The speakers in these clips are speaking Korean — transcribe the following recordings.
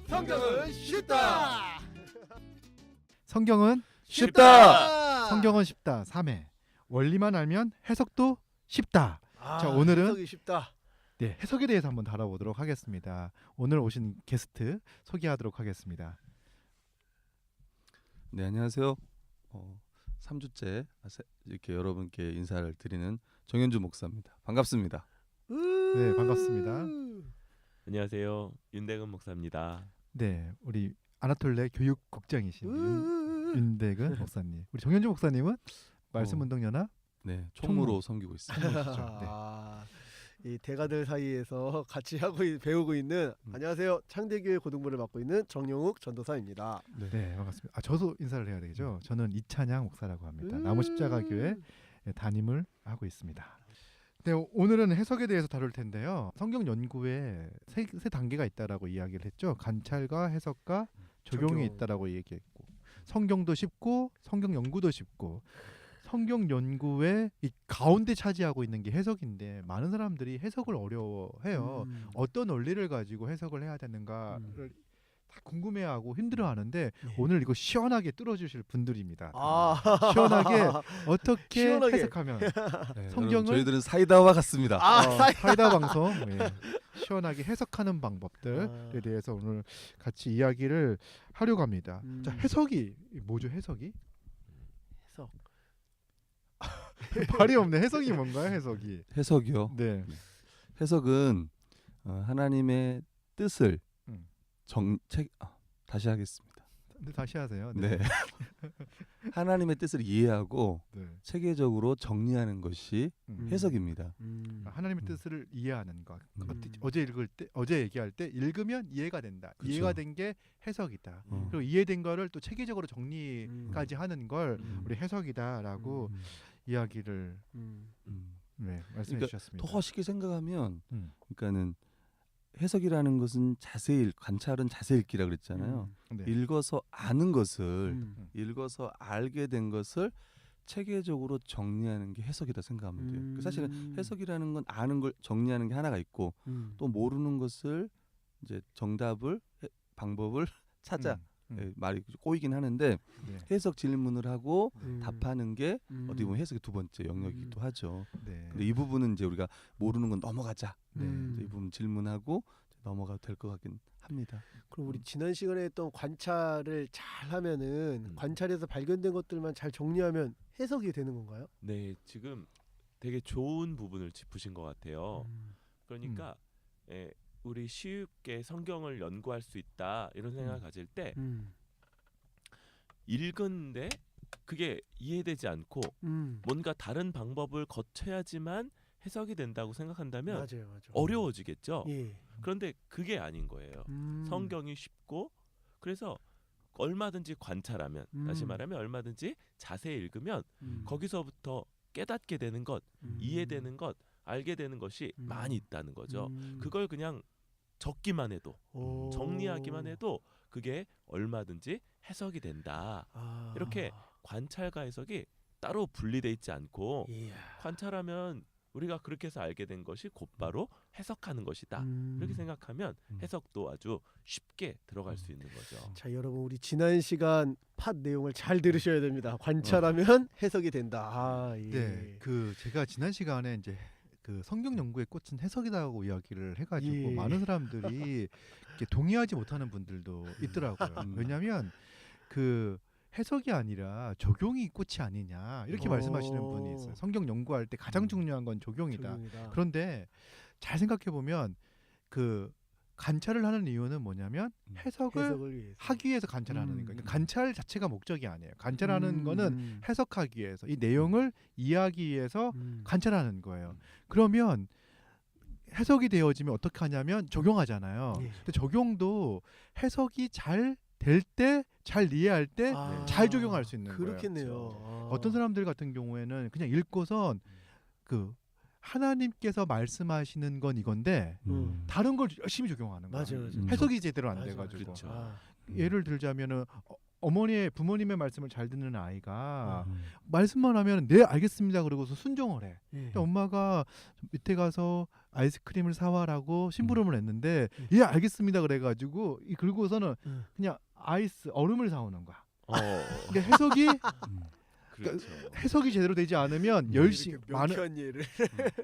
성경은 쉽다. 성경은 쉽다. 성경은 쉽다 3회 원리만 알면 해석도 쉽다. 자, 오늘은 해석이 쉽다. 네, 해석에 대해서 한번 다뤄보도록 하겠습니다. 오늘 오신 게스트 소개하도록 하겠습니다. 네, 안녕하세요. 3주째 이렇게 여러분께 인사를 드리는 정현주 목사입니다. 반갑습니다. 네, 반갑습니다. 안녕하세요. 윤대근 목사입니다. 네, 우리 아나톨레 교육국장이신 윤대근 목사님. 우리 정현주 목사님은 말씀운동연합 네, 총무로 섬기고 있습니다. 총무시죠. 네. 이 대가들 사이에서 같이 배우고 있는 안녕하세요. 창대교회 고등부를 맡고 있는 정용욱 전도사입니다. 네, 반갑습니다. 저도 인사를 해야 되겠죠. 저는 이찬양 목사라고 합니다. 나무십자가교회 담임을 하고 있습니다. 네, 오늘은 해석에 대해서 다룰 텐데요. 성경 연구에 세 단계가 있다라고 이야기를 했죠. 관찰과 해석과 적용이 적용. 있다라고 얘기했고, 성경도 쉽고 성경 연구도 쉽고, 성경 연구의 이 가운데 차지하고 있는 게 해석인데 많은 사람들이 해석을 어려워해요. 어떤 원리를 가지고 해석을 해야 되는가를 다 궁금해하고 힘들어하는데 오늘 이거 시원하게 뚫어주실 분들입니다. 시원하게 어떻게 시원하게. 해석하면 네, 성경을- 여러분, 저희들은 사이다와 같습니다. 사이다 방송 시원하게 해석하는 방법들에 대해서 오늘 같이 이야기를 하려고 합니다. 자, 해석이 뭐죠? 해석이? 해석. 말이 없네. 해석이 뭔가요? 해석이. 해석이요. 네. 해석은 하나님의 뜻을 음. 다시 하겠습니다. 근데 다시 하세요. 네. 하나님의 뜻을 이해하고 네. 체계적으로 정리하는 것이 해석입니다. 하나님의 뜻을 이해하는 것. 어제 얘기할 때 읽으면 이해가 된다. 그쵸. 이해가 된 게 해석이다. 음. 그리고 이해된 거를 또 체계적으로 정리까지 하는 걸 우리 해석이다라고 이야기를 네, 말씀해 그러니까 주셨습니다. 더 쉽게 생각하면 음. 그러니까는 해석이라는 것은 관찰은 자세히 읽기라 그랬잖아요. 네. 읽어서 아는 것을 읽어서 알게 된 것을 체계적으로 정리하는 게 해석이다 생각하면 돼요. 그 사실은 해석이라는 건 아는 걸 정리하는 게 하나가 있고 또 모르는 것을 이제 방법을 찾아 말이 꼬이긴 하는데 네. 해석 질문을 하고 답하는 게 어떻게 보면 해석의 두 번째 영역이기도 하죠. 네. 근데 이 부분은 이제 우리가 모르는 건 넘어가자. 네. 이 부분 질문하고 넘어가도 될 것 같긴 합니다. 그럼 우리 지난 시간에 했던 관찰을 잘 하면은 관찰에서 발견된 것들만 잘 정리하면 해석이 되는 건가요? 네, 지금 되게 좋은 부분을 짚으신 것 같아요. 그러니까 우리 쉽게 성경을 연구할 수 있다 이런 생각을 가질 때 읽은데 그게 이해되지 않고 뭔가 다른 방법을 거쳐야지만 해석이 된다고 생각한다면 맞아요. 어려워지겠죠. 예. 그런데 그게 아닌 거예요. 성경이 쉽고 그래서 얼마든지 관찰하면 다시 말하면 얼마든지 자세히 읽으면 거기서부터 깨닫게 되는 것, 이해되는 것, 알게 되는 것이 많이 있다는 거죠. 그걸 그냥 적기만 해도 정리하기만 해도 그게 얼마든지 해석이 된다. 이렇게 관찰과 해석이 따로 분리돼 있지 않고 이야. 관찰하면 우리가 그렇게 해서 알게 된 것이 곧바로 해석하는 것이다. 이렇게 생각하면 해석도 아주 쉽게 들어갈 수 있는 거죠. 자, 여러분 우리 지난 시간 팟 내용을 잘 들으셔야 됩니다. 관찰하면 해석이 된다. 예. 네, 제가 지난 시간에 이제 그 성경 연구의 꽃은 해석이라고 이야기를 해가지고 예. 많은 사람들이 이렇게 동의하지 못하는 분들도 있더라고요. 왜냐하면 그 해석이 아니라 적용이 꽃이 아니냐 이렇게 말씀하시는 분이 있어요. 성경 연구할 때 가장 중요한 건 적용이다. 그런데 잘 생각해 보면 그 관찰을 하는 이유는 뭐냐면 해석을 위해서. 하기 위해서 관찰하는 거예요. 그러니까 관찰 자체가 목적이 아니에요. 관찰하는 거는 해석하기 위해서 이 내용을 이해하기 위해서 관찰하는 거예요. 그러면 해석이 되어지면 어떻게 하냐면 적용하잖아요. 예. 근데 적용도 해석이 잘 될 때, 잘 이해할 때 잘 적용할 수 있는 거예요. 그렇겠네요. 어떤 사람들 같은 경우에는 그냥 읽고선 그 하나님께서 말씀하시는 건 이건데 다른 걸 열심히 적용하는 거예요. 맞아요. 해석이 제대로 안 맞아요. 돼가지고. 그렇죠. 예를 들자면은 부모님의 말씀을 잘 듣는 아이가 말씀만 하면 네 알겠습니다 그러고서 순종을 해. 예. 근데 엄마가 밑에 가서 아이스크림을 사와라고 심부름을 했는데 예 알겠습니다 그래가지고 이 긁고서는 그냥 아이스 얼음을 사오는 거야. 그러니까 해석이 그렇죠. 해석이 제대로 되지 않으면 열심히 이렇게 많은 명쾌한 예를.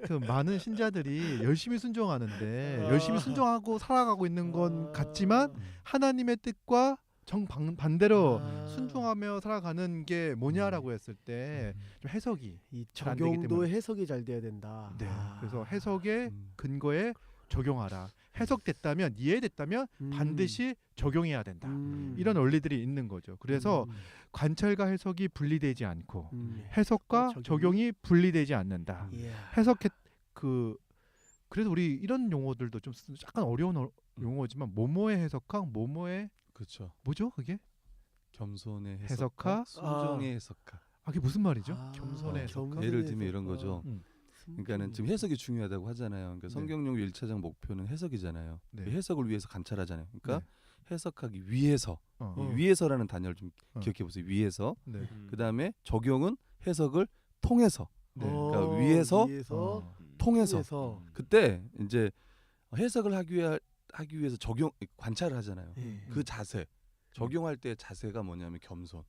그 많은 신자들이 열심히 순종하는데 아. 열심히 순종하고 살아가고 있는 건 같지만 하나님의 뜻과 정반대로 순종하며 살아가는 게 뭐냐라고 했을 때 좀 해석이 이 잘안 되기 적용도 때문에. 해석이 잘 돼야 된다. 네. 아. 그래서 해석의 음. 근거에 적용하라. 해석됐다면 이해됐다면 반드시 적용해야 된다. 이런 원리들이 있는 거죠. 그래서 관찰과 해석이 분리되지 않고 해석과 적용이? 적용이 분리되지 않는다. 이야. 해석해 그래서 우리 이런 용어들도 좀 약간 어려운 용어지만 모모의 해석학, 모모의 그렇죠. 뭐죠? 그게? 겸손의 해석하? 해석하, 순종의 해석하. 그게 무슨 말이죠? 아, 겸손의 해석하. 겸손의 예를 들면 이런 해석과 거죠. 음. 그러니까는 지금 해석이 중요하다고 하잖아요. 그러니까 네. 성경 연구 1차적 목표는 해석이잖아요. 네. 그 해석을 위해서 관찰하잖아요. 그러니까 네. 해석하기 위해서 어. 이 위해서라는 단어를 좀 어. 기억해 보세요. 위해서. 네. 그다음에 적용은 해석을 통해서. 네. 그러니까 위에서 어. 통해서. 통해서. 그때 이제 해석을 하기 위해서 관찰을 하잖아요. 예. 그 자세. 적용할 때 자세가 뭐냐면 겸손.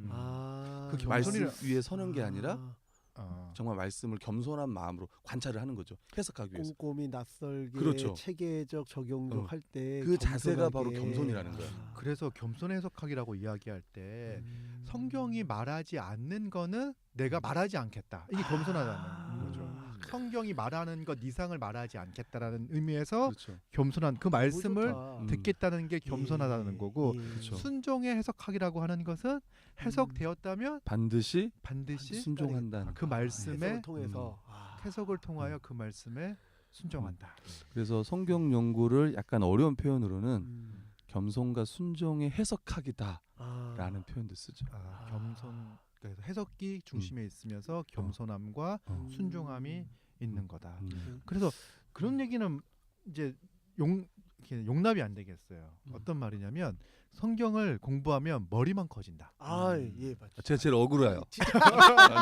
아. 그 말씀 겸손이라- 위에 서는 게 아니라 아. 정말 말씀을 겸손한 마음으로 관찰을 하는 거죠. 해석하기 위해서. 꼼꼼히 낯설게 그렇죠. 체계적 적용도 어. 할 때 그 자세가 바로 겸손하게. 겸손이라는 거야. 그래서 겸손 해석학이라고 이야기할 때 성경이 말하지 않는 거는 내가 말하지 않겠다. 이게 겸손하다는 거죠. 성경이 말하는 것 이상을 말하지 않겠다라는 의미에서 그렇죠. 겸손한 그 말씀을 너무 좋다. 듣겠다는 게 겸손하다는 거고 그렇죠. 순종의 해석학이라고 하는 것은 해석되었다면 반드시 반드시 순종한다는. 그 말씀에 해석을 통해서 해석을 통하여 그 말씀에 순종한다. 그래서 성경 연구를 약간 어려운 표현으로는 음. 겸손과 순종의 해석학이다라는 아. 표현도 쓰죠. 겸손 그래서 해석이 중심에 있으면서 겸손함과 어. 순종함이 있는 거다. 음. 그래서 그런 얘기는 이제 이렇게 용납이 안 되겠어요. 어떤 말이냐면 성경을 공부하면 머리만 커진다. 예, 맞죠. 제가 제일 억울해요.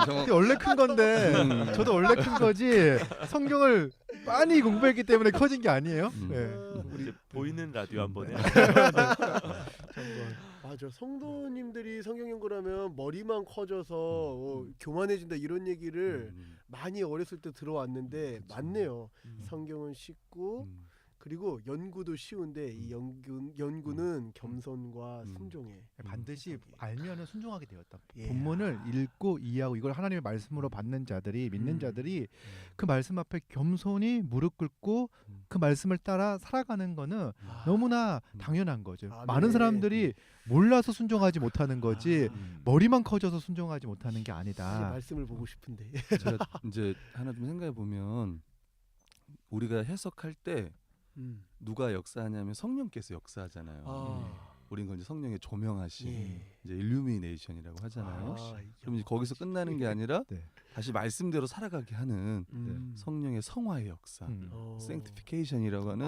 그게 원래 큰 건데 저도 원래 큰 거지 성경을 많이 공부했기 때문에 커진 게 아니에요. 네. 이제 보이는 라디오 한번 해요. 맞아. 성도님들이 성경 연구를 하면 머리만 커져서 교만해진다 이런 얘기를 많이 어렸을 때 들어왔는데 그쵸. 맞네요. 성경은 쉽고 그리고 연구도 쉬운데 이 연구는 겸손과 순종에 반드시 알면은 순종하게 되었다. 예. 본문을 읽고 이해하고 이걸 하나님의 말씀으로 받는 자들이 믿는 자들이 그 말씀 앞에 겸손히 무릎 꿇고 그 말씀을 따라 살아가는 거는 너무나 당연한 거죠. 아, 많은 네. 사람들이 몰라서 순종하지 못하는 거지 음. 머리만 커져서 순종하지 못하는 게 이제 아니다. 말씀을 보고 싶은데. 제가 이제 하나 좀 생각해 보면 우리가 해석할 때 누가 역사하냐면 성령께서 역사하잖아요. 우린 그건 이제 성령의 조명하심, 이제 일루미네이션이라고 하잖아요. 그럼 이제 거기서 끝나는 게 아니라 네. 다시 말씀대로 살아가게 하는 성령의 성화의 역사, sanctification이라고 하는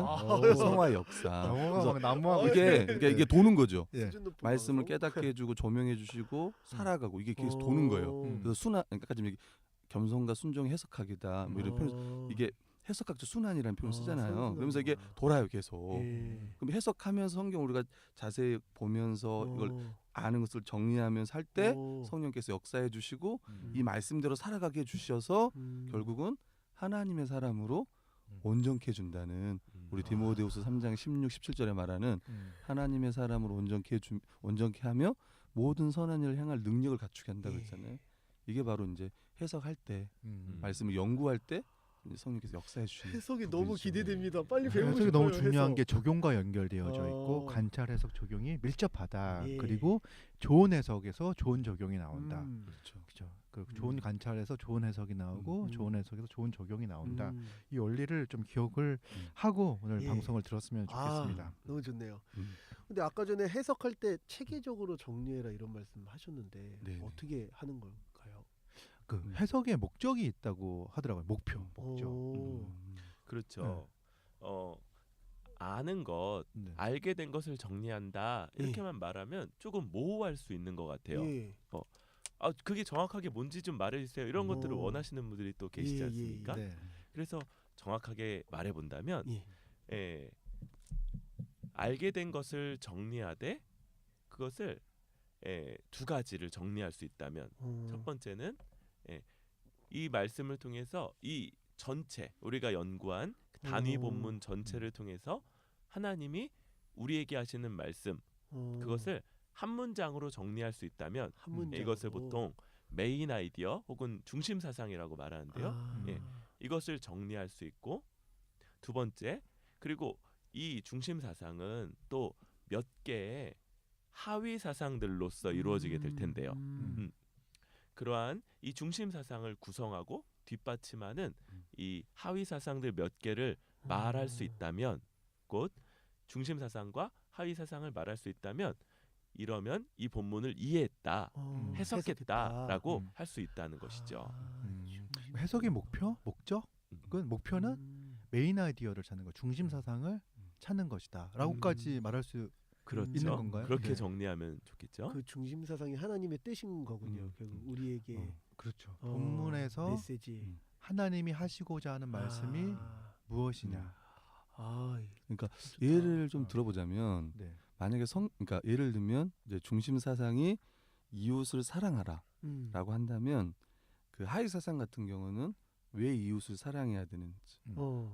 성화의 역사. 그래서 막 난무하고 이게 도는 거죠. 예. 말씀을 깨닫게 해주고 조명해주시고 살아가고 이게 계속 도는 거예요. 그래서 순환, 그러니까 지금 겸손과 순종의 해석학이다. 뭐 이런 표현, 이게 해석학적 순환이라는 표현 쓰잖아요. 그러면서 이게 돌아요 계속. 그럼 해석하면서 성경 우리가 자세히 보면서 이걸 아는 것을 정리하면서 할 때 성령께서 역사해 주시고 이 말씀대로 살아가게 해 주셔서 결국은 하나님의 사람으로 온전케 해 준다는 우리 디모데후서 3장 16, 17절에 말하는 하나님의 사람으로 온전케 하며 모든 선한 일을 행할 능력을 갖추게 한다고 했잖아요. 이게 바로 이제 해석할 때 말씀을 연구할 때 성령께서 역사해 주시는 해석이 너무 부분이죠. 기대됩니다. 빨리 배우고 해석이 싶어요. 너무 중요한 해석. 게 적용과 연결되어져 있고 어. 관찰 해석 적용이 밀접하다. 예. 그리고 좋은 해석에서 좋은 적용이 나온다. 그렇죠. 그렇죠. 그 좋은 관찰에서 좋은 해석이 나오고 좋은 해석에서 좋은 적용이 나온다. 이 원리를 좀 기억을 하고 오늘 예. 방송을 들었으면 좋겠습니다. 너무 좋네요. 근데 아까 전에 해석할 때 체계적으로 정리해라 이런 말씀 하셨는데 네. 어떻게 하는 걸까요? 그 해석의 목적이 있다고 하더라고요. 목적. 오. 그렇죠. 아는 것, 네. 알게 된 것을 정리한다 이렇게만 말하면 조금 모호할 수 있는 것 같아요. 예. 그게 정확하게 뭔지 좀 말해주세요. 이런 것들을 오. 원하시는 분들이 또 계시지 예, 예, 않습니까? 네. 그래서 정확하게 말해본다면 예. 예, 알게 된 것을 정리하되 그것을 두 가지를 정리할 수 있다면 첫 번째는 이 말씀을 통해서 이 전체 우리가 연구한 그 단위 본문 전체를 통해서 하나님이 우리에게 하시는 말씀 그것을 한 문장으로 정리할 수 있다면 한 문장으로. 이것을 보통 메인 아이디어 혹은 중심 사상이라고 말하는데요. 아. 예. 이것을 정리할 수 있고 두 번째 그리고 이 중심 사상은 또 몇 개의 하위 사상들로서 이루어지게 될 텐데요. 그러한 이 중심 사상을 구성하고 뒷받침하는 이 하위 사상들 몇 개를 말할 수 있다면 곧 중심 사상과 하위 사상을 말할 수 있다면 이러면 이 본문을 이해했다, 해석했다라고 음. 할 수 있다는 것이죠. 해석의 목적? 그 목표는 메인 아이디어를 찾는 거, 중심 사상을 찾는 것이다라고까지 말할 수 그렇죠. 있는 건가요? 그렇게 네. 정리하면 좋겠죠. 그 중심 사상이 하나님의 뜻인 거군요. 결국 우리에게 그렇죠. 본문에서 메시지. 하나님이 하시고자 하는 말씀이 무엇이냐. 그러니까 좋다. 예를 좀 들어보자면 네. 만약에 그러니까 예를 들면 이제 중심 사상이 이웃을 사랑하라라고 한다면 그 하위 사상 같은 경우는 왜 이웃을 사랑해야 되는지,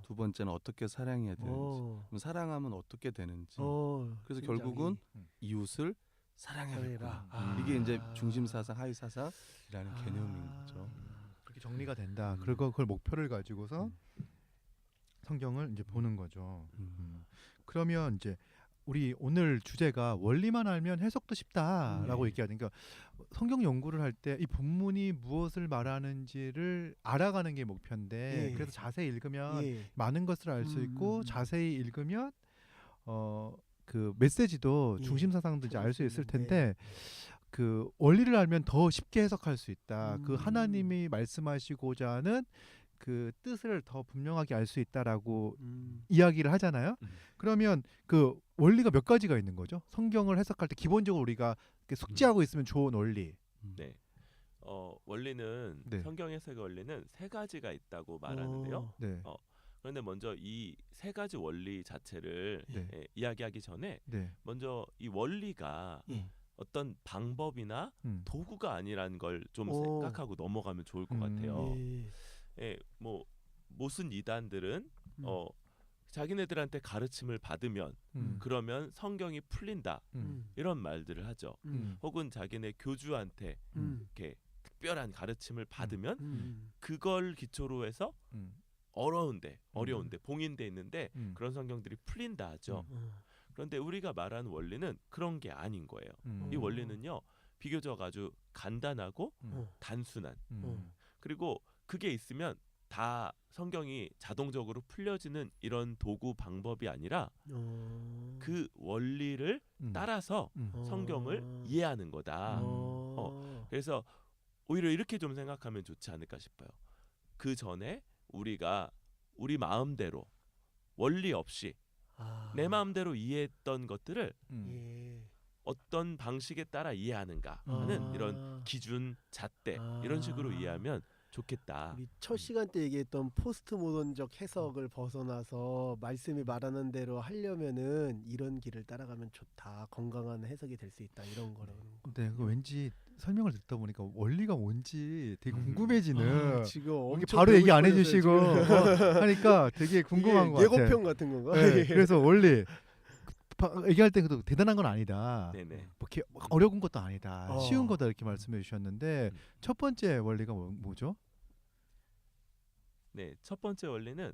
두 번째는 어떻게 사랑해야 되는지, 그럼 사랑하면 어떻게 되는지. 그래서 결국은 이웃을 사랑해라. 이게 이제 중심 사상, 하위 사상이라는 개념인 거죠. 그렇게 정리가 된다. 그리고 그걸 목표를 가지고서 성경을 이제 보는 거죠. 그러면 이제 우리 오늘 주제가 원리만 알면 해석도 쉽다라고 얘기하는 게 성경 연구를 할 때 이 본문이 무엇을 말하는지를 알아가는 게 목표인데 그래서 자세히 읽으면 많은 것을 알 수 있고 자세히 읽으면 그 메시지도 중심 사상도 이제 알 수 있을 텐데 그 원리를 알면 더 쉽게 해석할 수 있다. 그 하나님이 말씀하시고자 하는 그 뜻을 더 분명하게 알 수 있다라고 이야기를 하잖아요. 그러면 그 원리가 몇 가지가 있는 거죠? 성경을 해석할 때 기본적으로 우리가 이렇게 숙지하고 있으면 좋은 원리. 네. 원리는 네. 성경 해석의 원리는 세 가지가 있다고 말하는데요. 네. 그런데 먼저 이 세 가지 원리 자체를 네. 이야기하기 전에 네. 먼저 이 원리가 어떤 방법이나 도구가 아니라는 걸 좀 생각하고 넘어가면 좋을 것 같아요. 뭐 무슨 이단들은 자기네들한테 가르침을 받으면 그러면 성경이 풀린다 이런 말들을 하죠. 혹은 자기네 교주한테 이렇게 특별한 가르침을 받으면 그걸 기초로 해서 어려운데 봉인돼 있는데 그런 성경들이 풀린다 하죠. 그런데 우리가 말하는 원리는 그런 게 아닌 거예요. 이 원리는요 비교적 아주 간단하고 단순한 그리고 그게 있으면 다 성경이 자동적으로 풀려지는 이런 도구 방법이 아니라 그 원리를 따라서 성경을 이해하는 거다. 그래서 오히려 이렇게 좀 생각하면 좋지 않을까 싶어요. 그 전에 우리가 우리 마음대로 원리 없이 내 마음대로 이해했던 것들을 어떤 방식에 따라 이해하는가 하는 이런 기준, 잣대 이런 식으로 이해하면 좋겠다. 우리 첫 시간 때 얘기했던 포스트 모던적 해석을 벗어나서 말씀이 말하는 대로 하려면은 이런 길을 따라가면 좋다. 건강한 해석이 될 수 있다. 이런 거라는 거. 네, 그 왠지 설명을 듣다 보니까 원리가 뭔지 되게 궁금해지는. 지금 이렇게 엄청 바로 얘기 안 배우고 해주시고 싶어요, 하니까 되게 궁금한 것 이게 같아요. 예고편 같은 건가? 네, 그래서 원리 얘기할 때 그래도 대단한 건 아니다. 네네. 뭐 이렇게 어려운 것도 아니다. 쉬운 거다 이렇게 말씀해 주셨는데 음. 첫 번째 원리가 뭐죠? 네, 첫 번째 원리는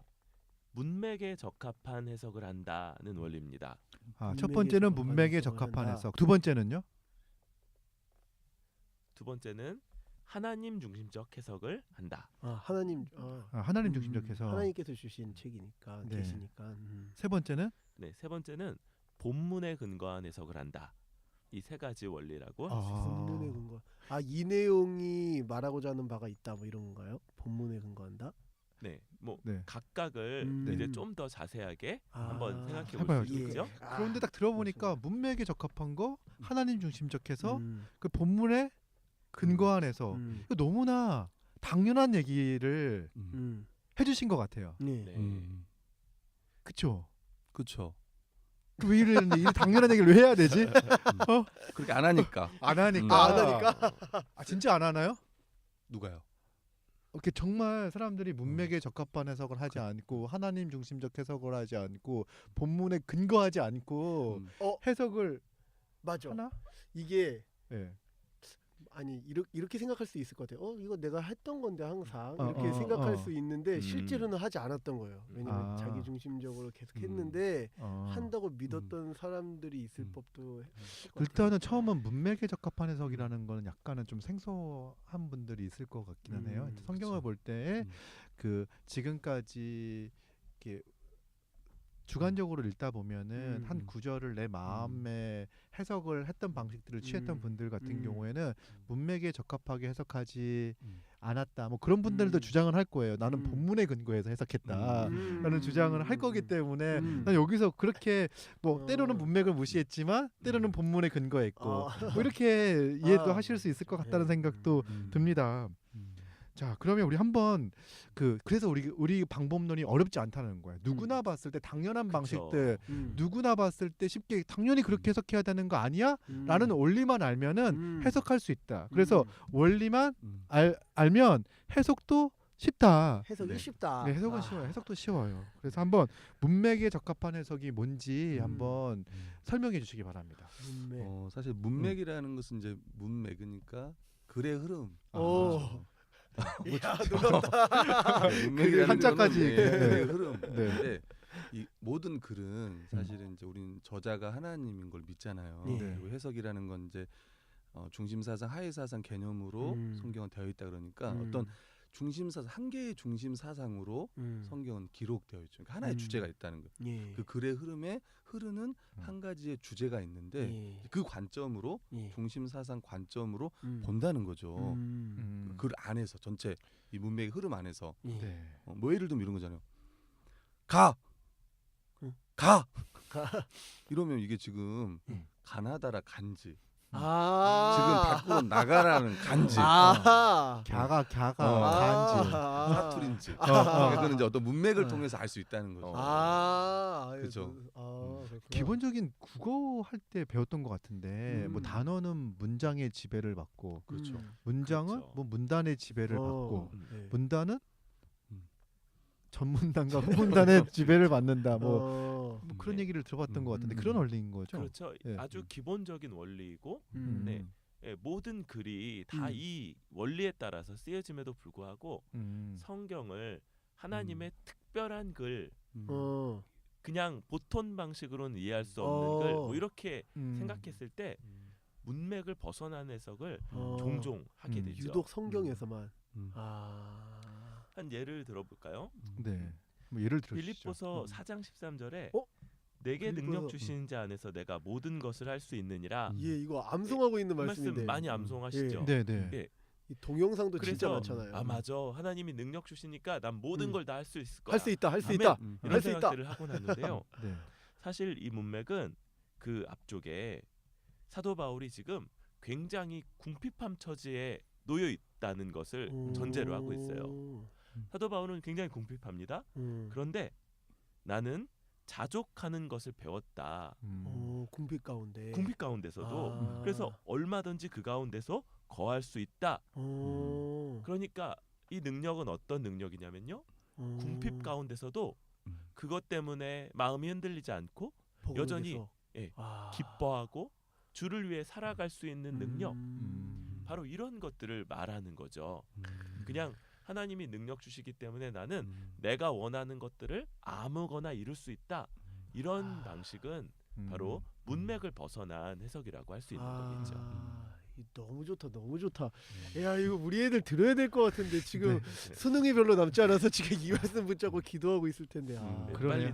문맥에 적합한 해석을 한다는 원리입니다. 첫 번째는 문맥에 해석을 적합한 한다. 해석. 두 번째는요? 두 번째는 하나님 중심적 해석을 한다. 하나님 하나님 중심적 해석. 하나님께서 주신 책이니까 네. 계시니까. 세 번째는 네, 세 번째는 본문에 근거한 해석을 한다. 이 세 가지 원리라고 할 수 있습니다. 본문에 근거. 이 내용이 말하고자 하는 바가 있다. 뭐 이런 건가요? 본문에 근거한다. 네, 뭐 네. 각각을 이제 좀 더 자세하게 한번 생각해 해봐요. 볼 수 있죠. 그런데 딱 들어보니까 문맥에 적합한 거, 하나님 중심적 해석, 그 본문에 근거한 해석. 이거 너무나 당연한 얘기를 해주신 것 같아요. 네. 네. 그쵸? 그렇죠. 왜 이러는데 이 당연한 얘기를 왜 해야 되지? 그렇게 안 하니까. 안 하니까. 안 하니까? 아, 진짜 안 하나요? 누가요? 이렇게 정말 사람들이 문맥에 적합한 해석을 하지 않고 하나님 중심적 해석을 하지 않고 본문에 근거하지 않고 해석을 맞아. 하나? 이게 네. 아니 이렇게 생각할 수 있을 것 같아요. 이거 내가 했던 건데 항상 어, 이렇게 어, 생각할 어. 수 있는데 실제로는 하지 않았던 거예요. 왜냐면 아. 자기 중심적으로 계속 했는데 어. 한다고 믿었던 사람들이 있을 법도 했을 것 같아요. 일단은 처음은 문맥에 적합한 해석이라는 거는 약간은 좀 생소한 분들이 있을 것 같기는 해요. 성경을 그쵸. 볼 때 그 지금까지 이렇게 주관적으로 읽다 보면은 한 구절을 내 마음에 해석을 했던 방식들을 취했던 분들 같은 경우에는 문맥에 적합하게 해석하지 않았다. 뭐 그런 분들도 주장을 할 거예요. 나는 본문에 근거해서 해석했다라는 주장을 할 거기 때문에 난 여기서 그렇게 뭐 때로는 문맥을 무시했지만 때로는 본문에 근거했고 뭐 이렇게 이해도 하실 수 있을 것 같다는 생각도 듭니다. 자, 그러면 우리 한번 그래서 우리 방법론이 어렵지 않다는 거예요. 누구나 봤을 때 당연한 방식들, 누구나 봤을 때 쉽게 당연히 그렇게 해석해야 되는 거 아니야? 라는 원리만 알면은 해석할 수 있다. 그래서 원리만 알면 해석도 쉽다. 해석이 네. 쉽다. 네, 해석은 쉬워요. 해석도 쉬워요. 그래서 한번 문맥에 적합한 해석이 뭔지 한번 설명해 주시기 바랍니다. 문맥. 사실 문맥이라는 것은 이제 문맥이니까 글의 흐름. 오. 야, 놀랍다. 문맥이라는 한자까지. 거는, 네. 글의 흐름. 네. 근데 이 모든 글은 사실은 이제 우리는 저자가 하나님인 걸 믿잖아요. 네. 그리고 해석이라는 건 이제 중심 사상, 하위 사상 개념으로 성경은 되어 있다 그러니까 어떤 중심 사상 한 개의 중심 사상으로 성경은 기록되어 있죠. 그러니까 하나의 주제가 있다는 거예요. 예. 그 글의 흐름에 흐르는 한 가지의 주제가 있는데 예. 그 관점으로 예. 중심 사상 관점으로 본다는 거죠. 그 글 안에서 전체 이 문맥의 흐름 안에서 예. 네. 뭐 예를 들면 이런 거잖아요. 응. 가 이러면 이게 지금 가나다라 간지 지금 밖으로 나가라는 간지 갸가 간지 아. 사투리인지 그거는 이제 어떤 문맥을 통해서 알 수 있다는 거죠. 그죠. 그죠. 기본적인 국어 할 때 배웠던 것 같은데 뭐 단어는 문장의 지배를 받고 그렇죠. 문장은 그렇죠. 뭐 문단의 지배를 받고 네. 문단은 전문단과 후문단의 지배를 받는다. 뭐 그런 네. 얘기를 들어봤던 것 같은데 그런 원리인 거죠. 그렇죠. 네. 아주 기본적인 원리이고 네. 예, 모든 글이 다 이 원리에 따라서 쓰여짐에도 불구하고 성경을 하나님의 특별한 글, 그냥 보통 방식으로는 이해할 수 없는 글, 뭐 이렇게 생각했을 때 문맥을 벗어난 해석을 종종 하게 되죠. 유독 성경에서만. 한 예를 들어볼까요? 네. 뭐 예를 들어 빌립보서 4장 13절에 어? 내게 빌립보서- 능력 주신 자 안에서 내가 모든 것을 할 수 있느니라. 예, 이거 암송하고 있는 그 말씀인데. 말씀 많이 암송하시죠. 네, 네. 예. 이 동영상도 진짜 그래서 많잖아요. 아 맞아, 하나님이 능력 주시니까 난 모든 걸 다 할 수 있을 거야. 할 수 있다. 할 수 아멘. 있다. 이런 할 수 있다. 생각들을 하고 났는데요. 네. 사실 이 문맥은 그 앞쪽에 사도 바울이 지금 굉장히 궁핍함 처지에 놓여 있다는 것을 전제로 하고 있어요. 사도 바울은 굉장히 궁핍합니다. 그런데 나는 자족하는 것을 배웠다. 궁핍 가운데. 궁핍 가운데서도 그래서 얼마든지 그 가운데서 거할 수 있다. 그러니까 이 능력은 어떤 능력이냐면요. 궁핍 가운데서도 그것 때문에 마음이 흔들리지 않고 복음을 여전히 위해서. 예, 기뻐하고 주를 위해 살아갈 수 있는 능력, 바로 이런 것들을 말하는 거죠. 그냥 하나님이 능력 주시기 때문에 나는 내가 원하는 것들을 아무거나 이룰 수 있다. 이런 방식은 바로 문맥을 벗어난 해석이라고 할 수 있는 거겠죠. 너무 좋다, 너무 좋다. 야, 이거 우리 애들 들어야 될 것 같은데 지금 네. 수능이 별로 남지 않아서 지금 이 말씀 붙잡고 기도하고 있을 텐데. 네, 그러네요. 빨리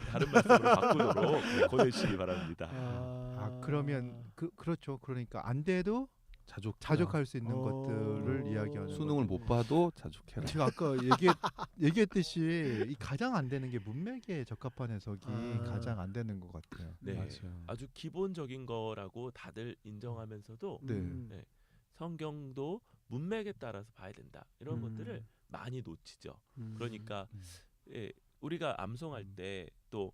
다른 말씀으로 바꾸도록 권해주시기 바랍니다. 그러면 그렇죠. 그러니까 안 돼도 자족 자족할 수 있는 것들을 이야기하는 수능을 거죠. 못 봐도 자족해라. 제가 아까 얘기했듯이 이 가장 안 되는 게 문맥에 적합한 해석이 가장 안 되는 것 같아요. 네, 맞아요. 아주 기본적인 거라고 다들 인정하면서도 네. 성경도 문맥에 따라서 봐야 된다. 이런 것들을 많이 놓치죠. 그러니까 예, 우리가 암송할 때 또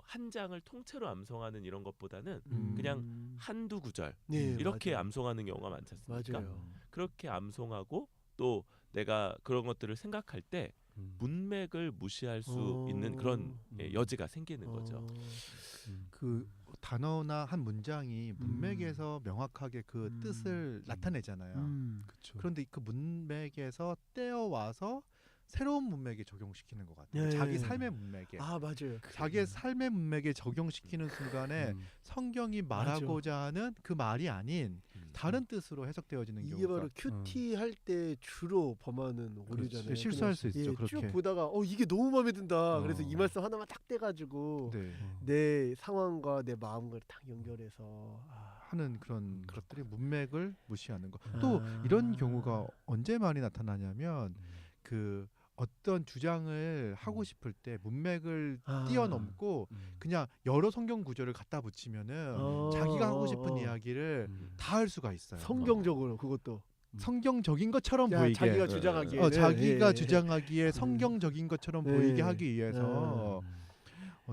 한 장을 통째로 암송하는 이런 것보다는 그냥 한두 구절 네, 이렇게 맞아요. 암송하는 경우가 많지 않습니까? 맞아요. 그렇게 암송하고 또 내가 그런 것들을 생각할 때 문맥을 무시할 수 있는 그런 여지가 생기는 거죠. 그 단어나 한 문장이 문맥에서 명확하게 그 뜻을 나타내잖아요. 그렇죠. 그런데 그 문맥에서 떼어와서 새로운 문맥에 적용시키는 것 같아요. 예, 자기 예. 삶의 문맥에. 아 맞아요. 자기의 삶의 문맥에 적용시키는 순간에 성경이 말하고자 하는 그 말이 아닌 다른 뜻으로 해석되어지는 이게 경우가 바로 큐티 할 때 주로 범하는 오류잖아요. 실수할 수 있죠. 예, 그렇게. 쭉 보다가 이게 너무 마음에 든다. 그래서 이 말씀 하나만 딱 떼가지고 네. 내 상황과 내 마음과 딱 연결해서 하는 그런 것들이 문맥을 무시하는 거. 또 이런 경우가 언제 많이 나타나냐면 그 어떤 주장을 하고 싶을 때 문맥을 뛰어넘고 그냥 여러 성경 구절을 갖다 붙이면은 자기가 하고 싶은 이야기를 다 할 수가 있어요. 성경적으로 그것도 성경적인 것처럼 야, 보이게 자기가 주장하기에 자기가 주장하기에 성경적인 것처럼 보이게 하기 위해서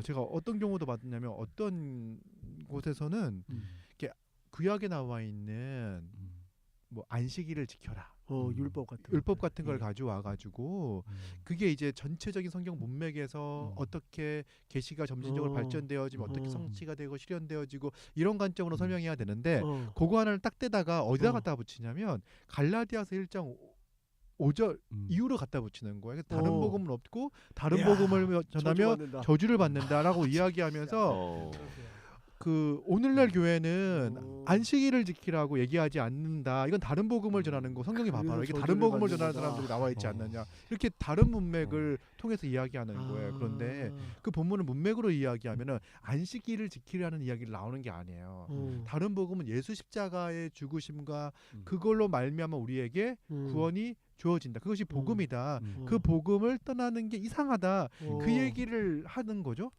제가 어떤 경우도 봤냐면 어떤 곳에서는 이렇게 구약에 나와 있는 뭐 안식일을 지켜라. 율법 같은 율법 같은 걸 가져와 가지고 그게 이제 전체적인 성경 문맥에서 어떻게 계시가 점진적으로 발전되어지면 어떻게 성취가 되고 실현되어지고 이런 관점으로 설명해야 되는데 그거 하나를 딱 떼다가 어디다 갖다 붙이냐면 갈라디아서 1장 5절 이후로 갖다 붙이는 거예요. 그래서 다른 복음은 없고 다른 복음을 전하며 저주를 받는다라고 이야기하면서 그 오늘날 교회는 안식일을 지키라고 얘기하지 않는다. 이건 다른 복음을 전하는 거. 성경이 봐봐라. 이게 다른 복음을 전하는 사람들이 나와 있지 않느냐. 이렇게 다른 문맥을 통해서 이야기하는 거예요. 그런데 그 본문을 문맥으로 이야기하면은 안식일을 지키라는 이야기를 나오는 게 아니에요. 다른 복음은 예수 십자가의 죽으심과 그걸로 말미암아 우리에게 구원이 주어진다. 그것이 복음이다. 그 복음을 떠나는 게 이상하다. 그 얘기를 하는 거죠.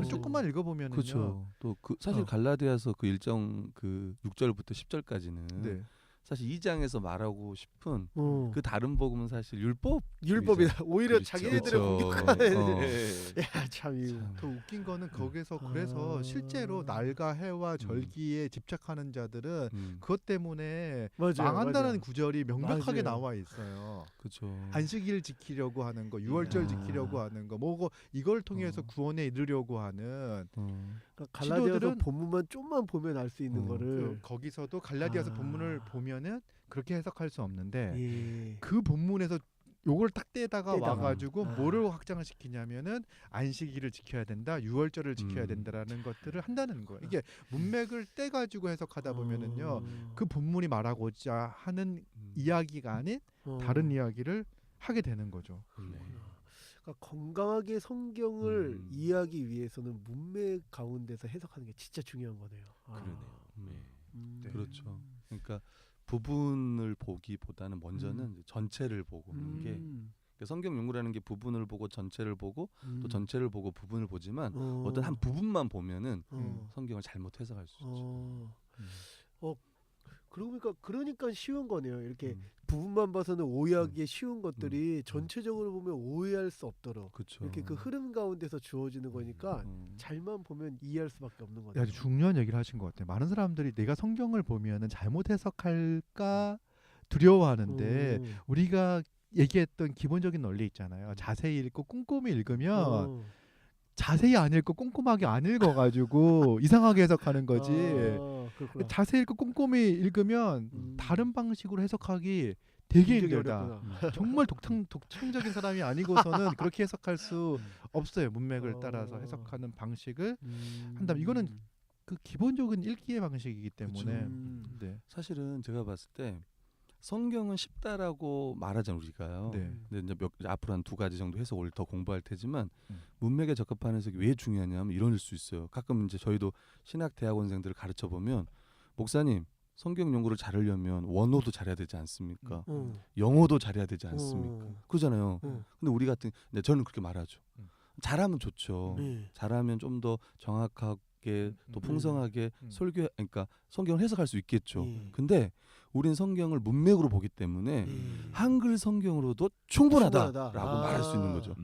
조금만 읽어보면은요. 그렇죠. 또 그 사실 갈라디아서 그 일정 그 6절부터 10절까지는 네. 사실 2장에서 말하고 싶은 그 다른 복음은 사실 율법이다. 오히려 그렇죠. 자기네들을 그렇죠. 공격하는. 예. 참. 더 웃긴 거는 거기서 그래서 실제로 날과 해와 절기에 집착하는 자들은 그것 때문에 망한다는 구절이 명백하게 나와 있어요. 그렇죠. 안식일 지키려고 하는 거, 유월절 지키려고 하는 거, 뭐고 이걸 통해서 구원에 이르려고 하는 그러니까 갈라디아서 시도들은 본문만 좀만 보면 알 수 있는 거를 거기서도 갈라디아서 본문을 보면은 그렇게 해석할 수 없는데 예. 그 본문에서 요걸 딱 떼다가 와가지고 뭐를 확장을 시키냐면은 안식일을 지켜야 된다, 유월절을 지켜야 된다라는 것들을 한다는 거예요. 이게 문맥을 떼가지고 해석하다 보면은요, 그 본문이 말하고자 하는 이야기가 아닌 다른 이야기를 하게 되는 거죠. 그러니까 건강하게 성경을 이해하기 위해서는 문맥 가운데서 해석하는 게 진짜 중요한 거네요. 그러네요. 네. 그렇죠. 그러니까 부분을 보기보다는 먼저는 이제 전체를 보고 하는 게 그러니까 성경 연구라는 게 부분을 보고 전체를 보고 또 전체를 보고 부분을 보지만 어떤 한 부분만 보면은 성경을 잘못 해석할 수 있죠. 그러니까 쉬운 거네요. 이렇게 부분만 봐서는 오해하기 쉬운 것들이 전체적으로 보면 오해할 수 없도록 그렇죠. 이렇게 그 흐름 가운데서 주어지는 거니까 잘만 보면 이해할 수밖에 없는 거네요. 아주 중요한 얘기를 하신 것 같아요. 많은 사람들이 내가 성경을 보면은 잘못 해석할까 두려워하는데 우리가 얘기했던 기본적인 논리 있잖아요. 자세히 읽고 꼼꼼히 읽으면 자세히 안 읽고 꼼꼼하게 안 읽어가지고 이상하게 해석하는 거지. 자세히 읽고 꼼꼼히 읽으면 다른 방식으로 해석하기 되게 힘들다. 정말 독창적인 사람이 아니고서는 그렇게 해석할 수 없어요. 문맥을 따라서 해석하는 방식을 한다면 이거는 그 기본적인 읽기의 방식이기 때문에 네. 사실은 제가 봤을 때 성경은 쉽다라고 말하잖아요 우리가요. 네. 근데 이제 앞으로 한 2가지 정도 해석을 더 공부할 테지만 문맥에 적합한 해석이 왜 중요하냐면 이럴 수 있어요. 가끔 이제 저희도 신학 대학원생들을 가르쳐 보면 목사님 성경 연구를 잘하려면 원어도 잘해야 되지 않습니까? 영어도 잘해야 되지 않습니까? 그러잖아요. 근데 우리 같은 저는 그렇게 말하죠. 잘하면 좋죠. 잘하면 좀 더 정확하고 풍성하게 또 풍성하게 음. 설교 그러니까 성경을 해석할 수 있겠죠. 예. 근데 우린 성경을 문맥으로 보기 때문에 예. 한글 성경으로도 충분하다라고 충분하다. 말할 수 있는 거죠.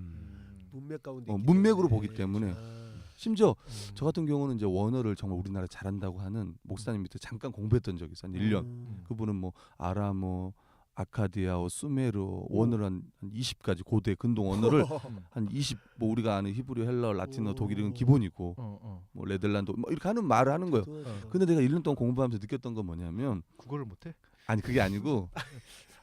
문맥 가운데 어, 있기 문맥으로 때문에. 보기 때문에. 아. 심지어 저 같은 경우는 이제 원어를 정말 우리나라 잘한다고 하는 목사님 밑에 잠깐 공부했던 적이 있어요. 한 1년. 그분은 뭐 아람어, 아카디아어, 수메르어, 원어를 한 20가지 고대 근동 언어를 한 20 뭐 우리가 아는 히브리, 헬라어, 라틴어, 오. 독일은 기본이고 어. 뭐 네덜란드 뭐 이렇게 하는 말을 하는 거예요. 근데 내가 1년 동안 공부하면서 느꼈던 건 뭐냐면 국어를 못해? 아니 그게 아니고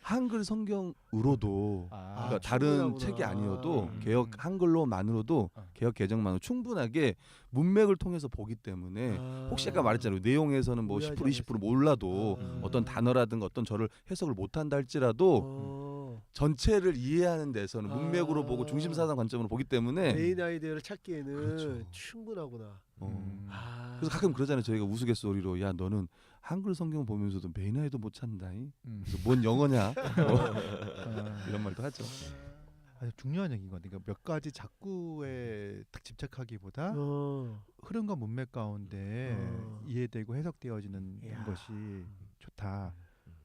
한글 성경으로도 그러니까 다른 충분하구나. 책이 아니어도 음. 개혁 한글로만으로도 어. 개혁 개정만으로 충분하게 문맥을 통해서 보기 때문에 혹시 아까 말했잖아요. 내용에서는 뭐 10% 20% 몰라도 어떤 단어라든가 어떤 절을 해석을 못한다 할지라도 전체를 이해하는 데서는 문맥으로 보고 중심사상 관점으로 보기 때문에 메인 아이디어를 찾기에는 그렇죠. 충분하구나. 어. 그래서 가끔 그러잖아요. 저희가 우스갯소리로 야 너는 한글 성경 보면서도 메인 아이디어 못 찾는다잉. 그래서 뭔 영어냐 뭐 이런 말도 하죠. 아주 중요한 얘기인 것 같아요. 그러니까 몇 가지 작구에 딱 집착하기보다 흐름과 문맥 가운데 이해되고 해석되어지는 이야. 것이 좋다.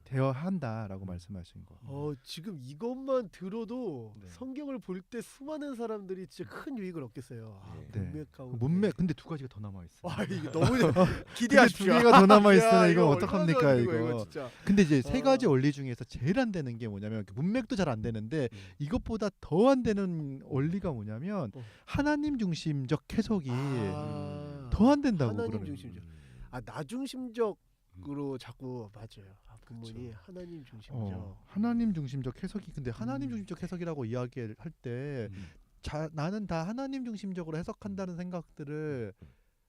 되어 한다라고 말씀하신 거. 지금 이것만 들어도 네. 성경을 볼 때 수많은 사람들이 진짜 큰 유익을 얻겠어요. 네. 문맥 가운데. 문맥 근데 두 가지가 더 남아 있어. 이거 너무 근데 기대하십시오. 두 개가 더 남아 야, 있어. 이거 이거 어떡합니까 얼마나 이거. 진짜. 근데 이제 세 가지 원리 중에서 제일 안 되는 게 뭐냐면 문맥도 잘 안 되는데 이것보다 더 안 되는 원리가 뭐냐면 하나님 중심적 해석이 더 안 된다고 하나님 그러는 중심적. 나 중심적으로 자꾸 맞아요. 본문이 하나님 중심적. 하나님 중심적 해석이 근데 하나님 중심적 해석이라고 이야기할 때 나는 다 하나님 중심적으로 해석한다는 생각들을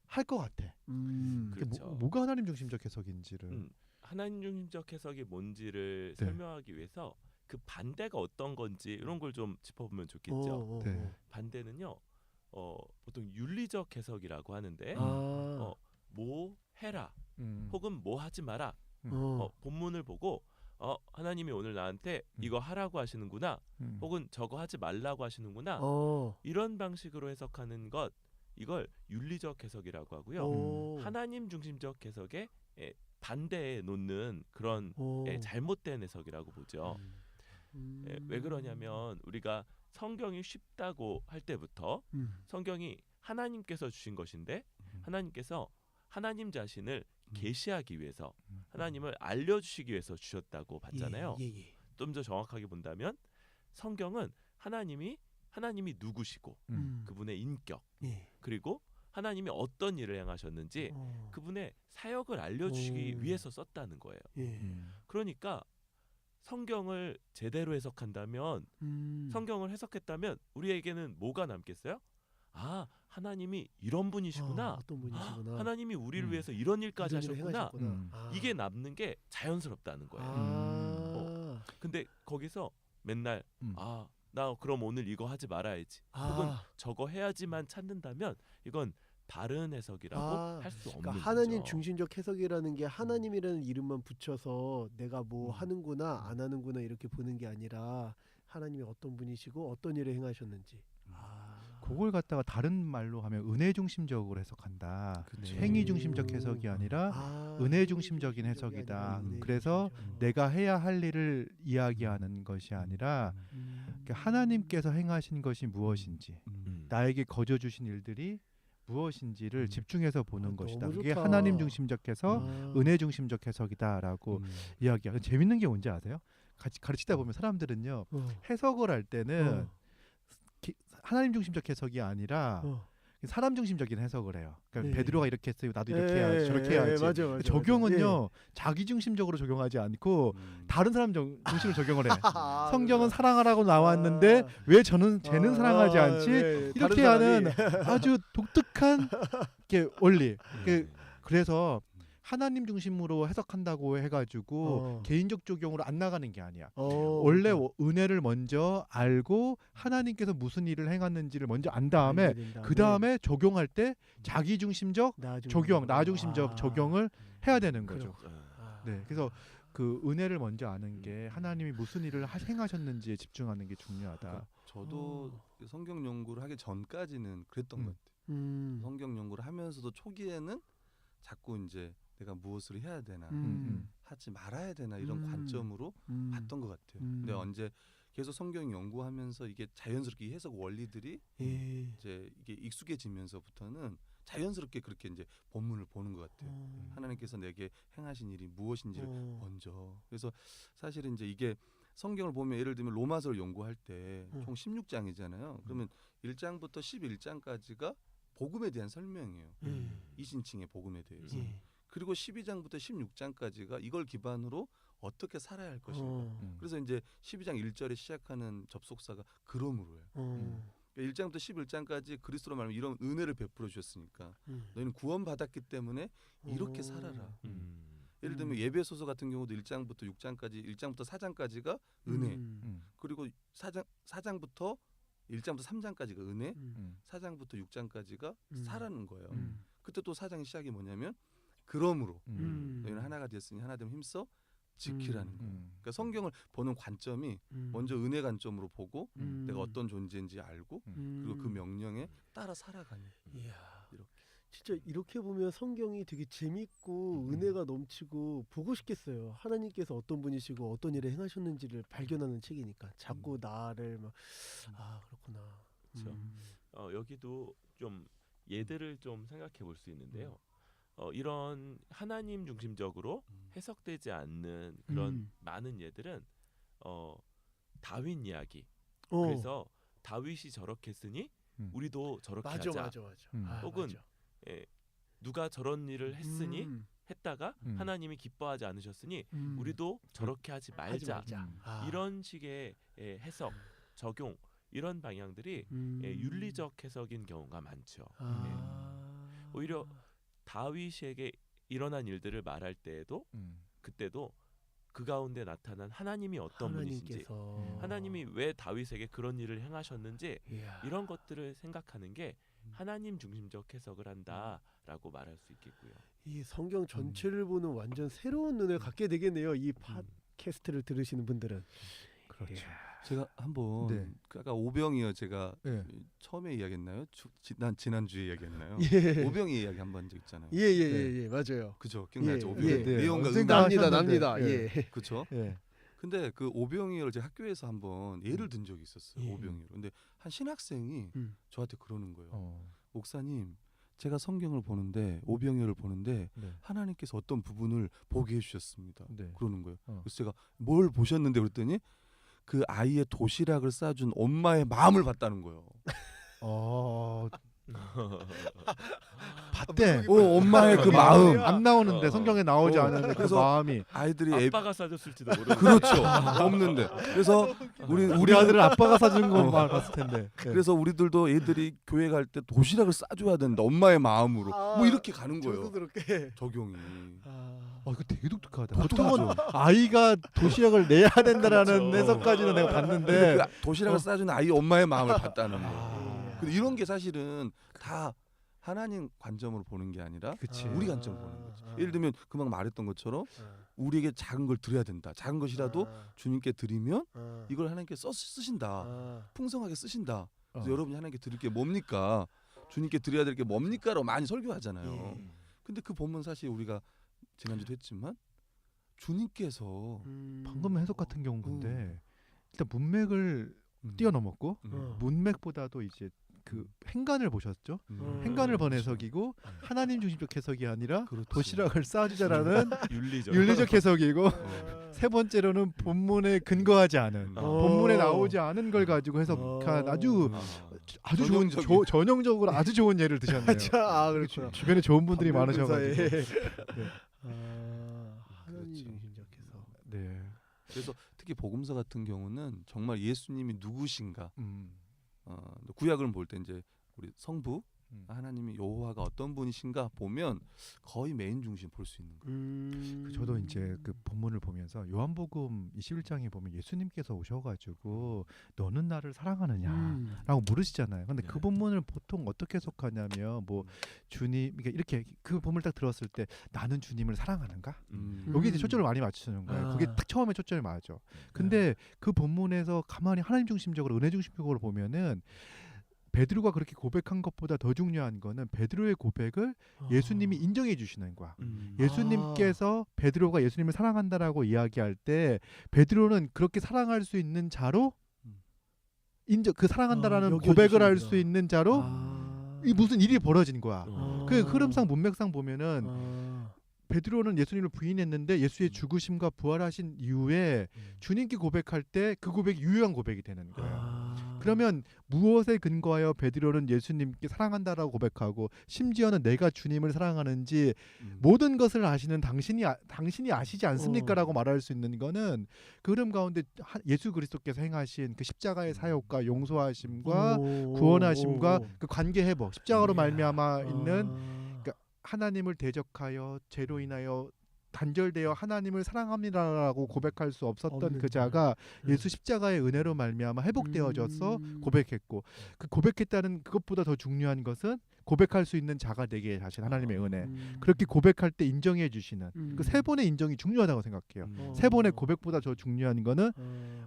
할 것 같아. 그렇죠. 뭐가 하나님 중심적 해석인지를. 하나님 중심적 해석이 뭔지를 네. 설명하기 위해서 그 반대가 어떤 건지 이런 걸 좀 짚어보면 좋겠죠. 네. 반대는요. 보통 윤리적 해석이라고 하는데 뭐 해라 혹은 뭐 하지 마라. 본문을 보고 하나님이 오늘 나한테 이거 하라고 하시는구나 혹은 저거 하지 말라고 하시는구나 이런 방식으로 해석하는 것 이걸 윤리적 해석이라고 하고요. 하나님 중심적 해석에 반대에 놓는 그런 잘못된 해석이라고 보죠. 왜 그러냐면 우리가 성경이 쉽다고 할 때부터 성경이 하나님께서 주신 것인데 하나님께서 하나님 자신을 계시하기 위해서 하나님을 알려주시기 위해서 주셨다고 봤잖아요. 좀 더 정확하게 본다면 성경은 하나님이 누구시고 그분의 인격 그리고 하나님이 어떤 일을 행하셨는지 그분의 사역을 알려주시기 위해서 썼다는 거예요. 그러니까 성경을 제대로 해석한다면 성경을 해석했다면 우리에게는 뭐가 남겠어요? 하나님이 이런 분이시구나. 어떤 분이시구나. 하나님이 우리를 위해서 이런 일까지 이런 일을 하셨구나. 행하셨구나. 이게 남는 게 자연스럽다는 거예요. 근데 거기서 맨날 나 그럼 오늘 이거 하지 말아야지. 혹은 저거 해야지만 찾는다면 이건 다른 해석이라고 할 수 없는 그러니까 거죠. 하나님 중심적 해석이라는 게 하나님이라는 이름만 붙여서 내가 뭐 하는구나 안 하는구나 이렇게 보는 게 아니라 하나님이 어떤 분이시고 어떤 일을 행하셨는지. 그걸 갖다가 다른 말로 하면 은혜 중심적으로 해석한다. 그치. 행위 중심적 해석이 아니라 은혜 중심적인 해석이다. 그래서 내가 해야 할 일을 이야기하는 것이 아니라 그러니까 하나님께서 행하신 것이 무엇인지 나에게 거저 주신 일들이 무엇인지를 집중해서 보는 것이다. 너무 그게 좋다. 하나님 중심적 해석, 은혜 중심적 해석이다라고 이야기하고 재밌는 게 뭔지 아세요? 같이 가르치다 보면 사람들은요 해석을 할 때는 하나님 중심적 해석이 아니라 사람 중심적인 해석을 해요. 그러니까 베드로가 이렇게 했어요. 나도 이렇게 해야지, 저렇게 해야지. 맞아, 적용은요 자기 중심적으로 적용하지 않고 다른 사람 중심으로 적용을 해. 성경은 사랑하라고 나왔는데 왜 쟤는 사랑하지 않지? 이렇게 하는 아주 독특한 원리. 그래서 하나님 중심으로 해석한다고 해가지고 개인적 적용으로 안 나가는 게 아니야. 원래 은혜를 먼저 알고 하나님께서 무슨 일을 행했는지를 먼저 안 다음에 그 다음에 적용할 때 자기 중심적 적용, 나 중심적 적용을 해야 되는 거죠. 네, 그래서 그 은혜를 먼저 아는 게 하나님이 무슨 일을 행하셨는지에 집중하는 게 중요하다. 저도 성경 연구를 하기 전까지는 그랬던 것 같아요. 성경 연구를 하면서도 초기에는 자꾸 이제 내가 무엇을 해야 되나 하지 말아야 되나 이런 관점으로 봤던 것 같아요. 근데 언제 계속 성경 연구하면서 이게 자연스럽게 이 해석 원리들이 이제 이게 익숙해지면서부터는 자연스럽게 그렇게 이제 본문을 보는 것 같아요. 하나님께서 내게 행하신 일이 무엇인지를 먼저. 그래서 사실은 이제 이게 성경을 보면 예를 들면 로마서를 연구할 때 총 16장이잖아요. 그러면 1장부터 11장까지가 복음에 대한 설명이에요. 이신칭의 복음에 대해서. 그리고 12장부터 16장까지가 이걸 기반으로 어떻게 살아야 할 것인가. 그래서 이제 12장 1절에 시작하는 접속사가 그러므로예요. 그러니까 1장부터 11장까지 그리스도로 말하면 이런 은혜를 베풀어 주셨으니까 너희는 구원받았기 때문에 이렇게 살아라. 예를 들면 예배소서 같은 경우도 1장부터 6장까지 1장부터 4장까지가 은혜. 그리고 4장부터 1장부터 3장까지가 은혜. 4장부터 6장까지가 사라는 거예요. 그때 또 4장의 시작이 뭐냐면 그러므로 너희는 하나가 되었으니 하나 되면 힘써 지키라는 거예요. 그러니까 성경을 보는 관점이 먼저 은혜 관점으로 보고 내가 어떤 존재인지 알고 그리고 그 명령에 따라 살아가는. 이야, 이렇게. 진짜 이렇게 보면 성경이 되게 재밌고 은혜가 넘치고 보고 싶겠어요. 하나님께서 어떤 분이시고 어떤 일을 행하셨는지를 발견하는 책이니까 자꾸 나를 막 그렇구나. 그렇죠. 여기도 좀 예들을 좀 생각해 볼 수 있는데요. 이런 하나님 중심적으로 해석되지 않는 그런 많은 예들은 다윗 이야기. 그래서 다윗이 저렇게 했으니 우리도 저렇게 하자. 맞아. 혹은 맞아. 누가 저런 일을 했으니 했다가 하나님이 기뻐하지 않으셨으니 우리도 저렇게 하지 말자. 이런 식의 해석, 적용 이런 방향들이 윤리적 해석인 경우가 많죠. 오히려 다윗에게 일어난 일들을 말할 때에도 그때도 그 가운데 나타난 하나님이 어떤 분이신지, 하나님이 왜 다윗에게 그런 일을 행하셨는지 이런 것들을 생각하는 게 하나님 중심적 해석을 한다라고 말할 수 있겠고요. 이 성경 전체를 보는 완전 새로운 눈을 갖게 되겠네요. 이 팟캐스트를 들으시는 분들은. 그렇죠. 제가 한번 네. 아까 오병이어 제가 네. 처음에 이야기했나요? 지난주에 이야기했나요? 예. 오병이 이야기 한번 적 있잖아요. 예, 맞아요. 그죠? 기억나죠? 예, 오병이 예. 내용과 언젠가 응답. 납니다. 예. 그죠? 예. 근데 그 오병이어를 제가 학교에서 한번 예를 든 적이 있었어요. 예. 오병이어. 근데 한 신학생이 저한테 그러는 거예요. 목사님, 제가 성경을 보는데 오병이어를 보는데 네. 하나님께서 어떤 부분을 보게 해주셨습니다. 네. 그러는 거예요. 그래서 제가 뭘 보셨는데 그랬더니 그 아이의 도시락을 싸준 엄마의 마음을 봤다는 거예요. 봤대. 엄마의 그 마음. 안 나오는데 성경에 나오지 않는데 그 그래서 마음이 아이들이 아빠가 싸줬을지도 모르는. 그렇죠. 없는데. 그래서 우리 아들을 아빠가 사준 것만 봤을 텐데. 예. 그래서 우리들도 애들이 교회 갈 때 도시락을 싸줘야 된다. 엄마의 마음으로. 뭐 이렇게 가는 거예요. 조스스럽게. 적용이. 이거 되게 독특하다. 독특하죠. 보통은 아이가 도시락을 내야 된다라는 그렇죠. 해석까지는 내가 봤는데 그 도시락을 싸주는 아이 엄마의 마음을 봤다는 거예요. 근데 이런 게 사실은 다 하나님 관점으로 보는 게 아니라 그치. 우리 관점으로 보는 거죠. 예를 들면 금방 말했던 것처럼 우리에게 작은 걸 드려야 된다. 작은 것이라도 주님께 드리면 이걸 하나님께 쓰신다. 풍성하게 쓰신다. 그래서 여러분이 하나님께 드릴 게 뭡니까? 주님께 드려야 될 게 뭡니까라고 많이 설교하잖아요. 근데 그 본문 사실 우리가 지난주도 했지만 주님께서 방금 해석 같은 경우는 근데 일단 문맥을 뛰어넘었고 문맥보다도 이제 그 행간을 보셨죠? 행간을 본 해석이고 하나님 중심적 해석이 아니라 그렇지. 도시락을 싸주자라는 윤리적. 윤리적 해석이고 세 번째로는 본문에 근거하지 않은 본문에 나오지 않은 걸 가지고 해석한 아주 좋은 전형적인. 전형적으로 아주 좋은 예를 드셨네요. 그렇구나. 주변에 좋은 분들이 많으셔가지고. 하나님 중심적 해석. 네. 그래서 특히 복음서 같은 경우는 정말 예수님이 누구신가? 구약을 볼 때 이제 우리 성부 하나님이 여호와가 어떤 분이신가 보면 거의 메인 중심 볼 수 있는 거예요. 저도 이제 그 본문을 보면서 요한복음 21장에 보면 예수님께서 오셔가지고 너는 나를 사랑하느냐라고 물으시잖아요. 근데 그 본문을 보통 어떻게 해석하냐면 뭐 주님 이렇게 그 본문을 딱 들었을 때 나는 주님을 사랑하는가? 여기 이제 초점을 많이 맞추는 거예요. 그게 딱 처음에 초점이 맞죠. 근데 그 본문에서 가만히 하나님 중심적으로 은혜 중심적으로 보면은 베드로가 그렇게 고백한 것보다 더 중요한 거는 베드로의 고백을 예수님이 인정해 주시는 거야. 예수님께서 베드로가 예수님을 사랑한다라고 이야기할 때 베드로는 그렇게 사랑할 수 있는 자로 그 사랑한다라는 고백을 할 수 있는 자로 이 무슨 일이 벌어진 거야. 그 흐름상 문맥상 보면은 베드로는 예수님을 부인했는데 예수의 죽으심과 부활하신 이후에 주님께 고백할 때 그 고백이 유효한 고백이 되는 거예요. 그러면 무엇에 근거하여 베드로는 예수님께 사랑한다라고 고백하고 심지어는 내가 주님을 사랑하는지 모든 것을 아시는 당신이 아시지 않습니까라고 말할 수 있는 거는 그 흐름 가운데 예수 그리스도께서 행하신 그 십자가의 사역과 용서하심과 구원하심과 그 관계 회복, 십자가로 말미암아 있는 하나님을 대적하여 죄로 인하여 단절되어 하나님을 사랑합니다라고 고백할 수 없었던 그 자가 예수 십자가의 은혜로 말미암아 회복되어져서 고백했고 그 고백했다는 그것보다 더 중요한 것은 고백할 수 있는 자가 되게 하신 하나님의 은혜. 그렇게 고백할 때 인정해 주시는 그 세 번의 인정이 중요하다고 생각해요. 세 번의 고백보다 더 중요한 거는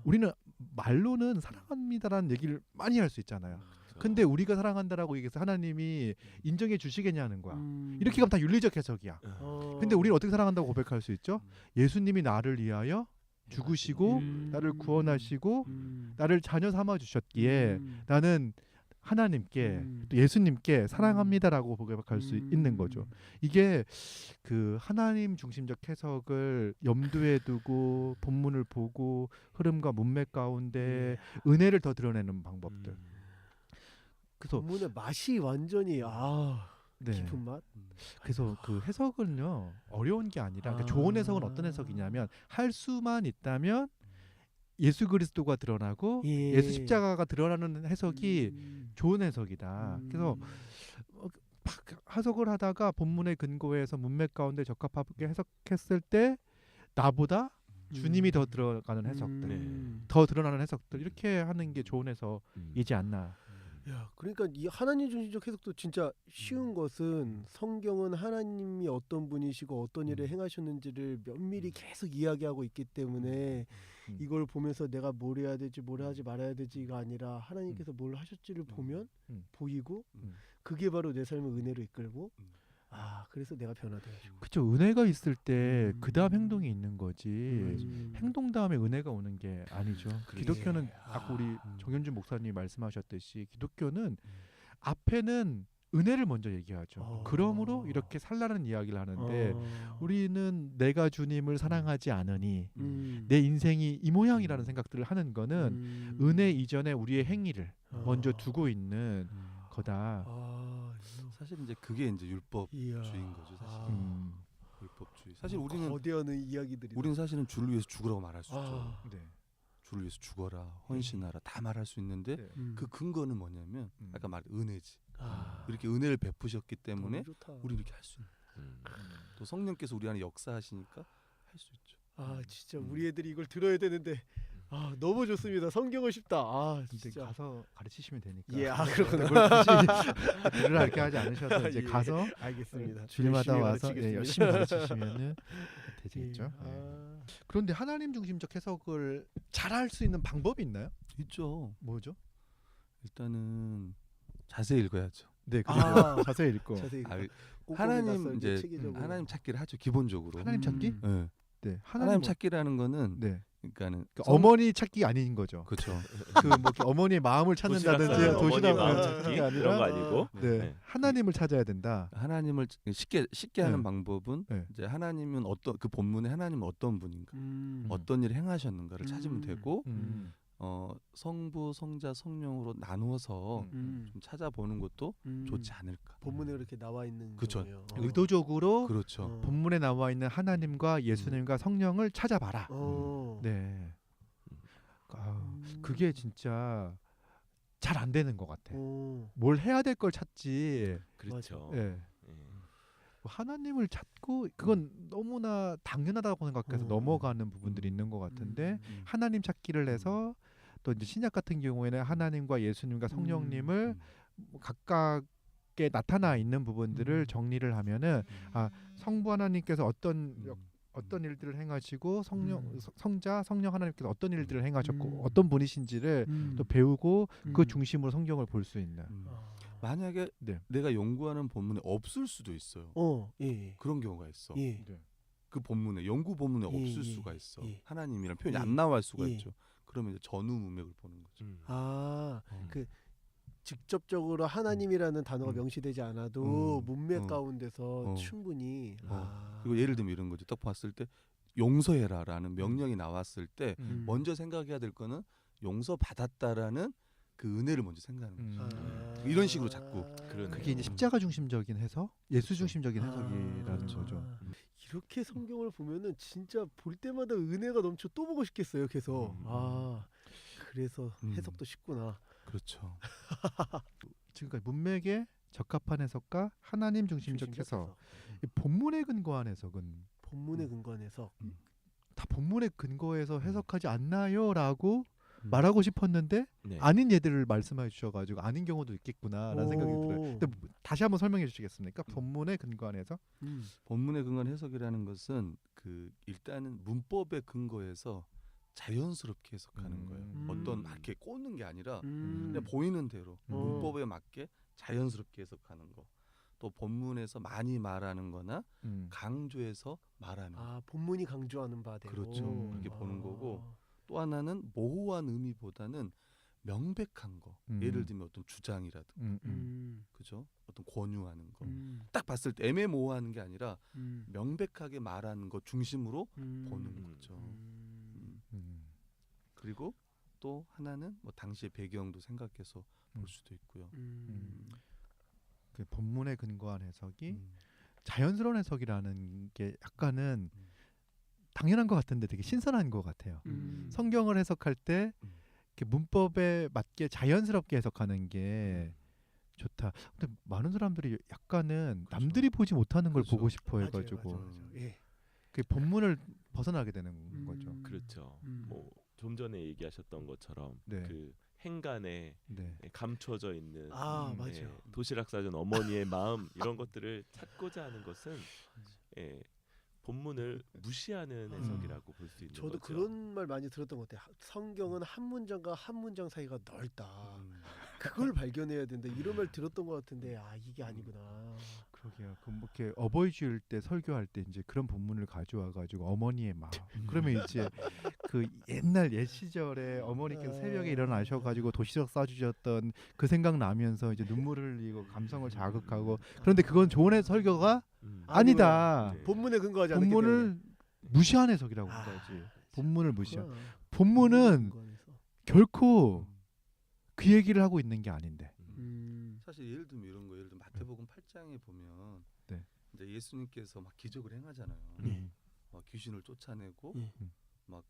우리는 말로는 사랑합니다라는 얘기를 많이 할 수 있잖아요. 근데 우리가 사랑한다라고 얘기해서 하나님이 인정해 주시겠냐는 거야. 이렇게 가면 다 윤리적 해석이야. 근데 우리는 어떻게 사랑한다고 고백할 수 있죠? 예수님이 나를 위하여 죽으시고 나를 구원하시고 나를 자녀 삼아 주셨기에 나는 하나님께 또 예수님께 사랑합니다라고 고백할 수 있는 거죠. 이게 그 하나님 중심적 해석을 염두에 두고 본문을 보고 흐름과 문맥 가운데 은혜를 더 드러내는 방법들. 그래서 본문의 맛이 완전히 네. 깊은 맛. 그래서 그 해석은요 어려운 게 아니라 그러니까 좋은 해석은 어떤 해석이냐면 할 수만 있다면 예수 그리스도가 드러나고 예수 십자가가 드러나는 해석이 좋은 해석이다. 그래서 해석을 하다가 본문의 근거에서 문맥 가운데 적합하게 해석했을 때 나보다 주님이 더 들어가는 해석들, 더 드러나는 해석들 이렇게 하는 게 좋은 해석이지 않나. 야, 그러니까 이 하나님 중심적 해석도 진짜 쉬운 것은 성경은 하나님이 어떤 분이시고 어떤 일을 행하셨는지를 면밀히 계속 이야기하고 있기 때문에 이걸 보면서 내가 뭘 해야 되지 뭘 하지 말아야 되지가 아니라 하나님께서 뭘 하셨지를 보면 보이고 그게 바로 내 삶을 은혜로 이끌고 그래서 내가 변화되어지고. 그렇죠. 은혜가 있을 때 그다음 행동이 있는 거지. 행동 다음에 은혜가 오는 게 아니죠. 기독교는 아까 우리 정현준 목사님이 말씀하셨듯이 기독교는 앞에는 은혜를 먼저 얘기하죠. 그러므로 이렇게 살라는 이야기를 하는데 우리는 내가 주님을 사랑하지 않으니 내 인생이 이 모양이라는 생각들을 하는 거는 은혜 이전에 우리의 행위를 먼저 두고 있는 거다. 사실 이제 그게 이제 율법주의인 거죠, 사실. 율법주의. 사실 우리는 거대하는 이야기들이. 우리는 사실은 주를 위해서 죽으라고 말할 수 있죠. 네. 주를 위해서 죽어라, 헌신하라 다 말할 수 있는데 그 근거는 뭐냐면 아까 말한 은혜지. 이렇게 은혜를 베푸셨기 때문에 우리 이렇게 할 수 있는. 또 성령께서 우리 안에 역사하시니까 할 수 있죠. 진짜 우리 애들이 이걸 들어야 되는데. 너무 좋습니다. 성경은 쉽다. 근데 진짜. 가서 가르치시면 되니까. 예, 그렇구나. 그걸 굳이 들으라 이렇게 하지 않으셔도 이제 예, 가서 알겠습니다. 주일마다 열심히 와서 가르치겠습니다. 열심히 가르치시면은 되겠죠. 예. 그런데 하나님 중심적 해석을 잘할 수 있는 방법이 있나요? 있죠. 뭐죠? 일단은 자세히 읽어야죠. 네, 그리고 자세히 읽고. 자세히 하나님 이제 체계적으로. 하나님 찾기를 하죠. 기본적으로. 하나님 찾기? 네. 네, 하나님 찾기라는 거는 네. 그러니까는 어머니 찾기 아닌 거죠. 그렇죠. 그 뭐 어머니의 마음을 찾는다든지 도시락 마음 찾기 이런 거 아니라 아니고 네. 하나님을 찾아야 된다. 하나님을 쉽게 하는 네. 방법은 네. 이제 하나님은 그 본문에 하나님은 어떤 분인가, 어떤 일을 행하셨는가를 찾으면 되고 성부, 성자, 성령으로 나누어서 좀 찾아보는 것도 좋지 않을까. 본문에 그렇게 나와 있는 그쵸. 거예요. 의도적으로 그렇죠. 본문에 나와 있는 하나님과 예수님과 성령을 찾아봐라. 네. 그게 진짜 잘 안 되는 것 같아. 뭘 해야 될 걸 찾지. 그렇죠. 네. 하나님을 찾고 그건 너무나 당연하다고 생각해서 넘어가는 부분들이 있는 것 같은데 하나님 찾기를 해서 또 이제 신약 같은 경우에는 하나님과 예수님과 성령님을 각각에 나타나 있는 부분들을 정리를 하면은 성부 하나님께서 어떤 어떤 일들을 행하시고 음. 성자 성령 하나님께서 어떤 일들을 행하셨고 음. 어떤 분이신지를 또 배우고 그 중심으로 성경을 볼 수 있는. 아. 만약에 네. 내가 연구하는 본문에 없을 수도 있어요. 예. 그런 경우가 있어. 예. 네. 그 본문에 연구 본문에 예, 없을 예, 수가 있어. 예. 하나님이란 표현이 예. 안 나올 수가 예. 있죠. 그러면 이제 전후 문맥을 보는 거죠. 아, 어. 그 직접적으로 하나님이라는 단어가 음. 명시되지 않아도 문맥 어. 가운데서 어. 충분히 그리고 예를 들면 이런 거죠. 딱 봤을 때 용서해라라는 명령이 나왔을 때 먼저 생각해야 될 거는 용서 받았다라는 그 은혜를 먼저 생각하는 거죠. 이런 식으로 자꾸 그러네요. 그게 이제 십자가 중심적인 해석, 예수 그렇죠. 중심적인 해석이라는 거죠. 이렇게 성경을 보면은 진짜 볼 때마다 은혜가 넘쳐 또 보고 싶겠어요. 계속. 그래서 해석도 쉽구나. 그렇죠. 지금까지 문맥에 적합한 해석과 하나님 중심적 해석. 이 본문에 근거한 해석은 본문에 근거한 해석. 다 본문에 근거해서 해석하지 않나요?라고 음. 말하고 싶었는데 네. 아닌 예들을 말씀해 주셔가지고 아닌 경우도 있겠구나라는 생각이 들어요. 근데 다시 한번 설명해 주시겠습니까? 본문에 근거한 해석? 본문에 근거한 해석이라는 것은 그 일단은 문법에 근거해서 자연스럽게 해석하는 거예요. 어떤 막 이렇게 꽂는 게 아니라 그냥 보이는 대로 문법에 맞게 자연스럽게 해석하는 거. 또 본문에서 많이 말하는 거나 강조해서 말하는 거. 본문이 강조하는 바대로. 그렇죠. 그렇게 보는 거고 또 하나는 모호한 의미보다는 명백한 거. 예를 들면 어떤 주장이라든가 그죠? 어떤 권유하는 거. 딱 봤을 때 애매모호한 게 아니라 명백하게 말하는 거 중심으로 보는 거죠. 그리고 또 하나는 뭐 당시의 배경도 생각해서 볼 수도 있고요. 그 본문에 근거한 해석이 자연스러운 해석이라는 게 약간은 당연한 것 같은데 되게 신선한 것 같아요. 성경을 해석할 때 이렇게 문법에 맞게 자연스럽게 해석하는 게 좋다. 근데 많은 사람들이 약간은 그렇죠. 남들이 보지 못하는 걸 그렇죠. 보고 싶어 해가지고 맞아요. 예. 그 본문을 벗어나게 되는 거죠. 그렇죠. 뭐 좀 전에 얘기하셨던 것처럼 네. 그 행간에 네. 감춰져 있는 맞아요. 도시락 싸준 어머니의 마음 이런 것들을 찾고자 하는 것은 본문을 무시하는 해석이라고 볼 수 있는 저도 거죠. 그런 말 많이 들었던 것 같아요. 성경은 한 문장과 한 문장 사이가 넓다. 그걸 발견해야 된다. 이런 말 들었던 것 같은데 이게 아니구나. 그러게요. 그 뭐 이렇게 어버이 주일 때 설교할 때 이제 그런 본문을 가져와 가지고 어머니의 마음. 그러면 이제 그 옛날 옛 시절에 어머니께서 새벽에 일어나셔 가지고 도시락 싸주셨던 그 생각 나면서 이제 눈물을 흘리고 감성을 자극하고 그런데 그건 좋은 설교가 아니다. 네. 본문에 근거하지 않기 본문을 무시한 해석이라고 때문에. 그러지. 본문을 무시한. 그렇구나. 본문은 근거해서. 결코 그 얘기를 하고 있는 게 아닌데. 사실 예를 들면 이런 거 예를 들면 마태복음 8장에 보면 네. 이제 예수님께서 막 기적을 행하잖아요. 막 귀신을 쫓아내고 막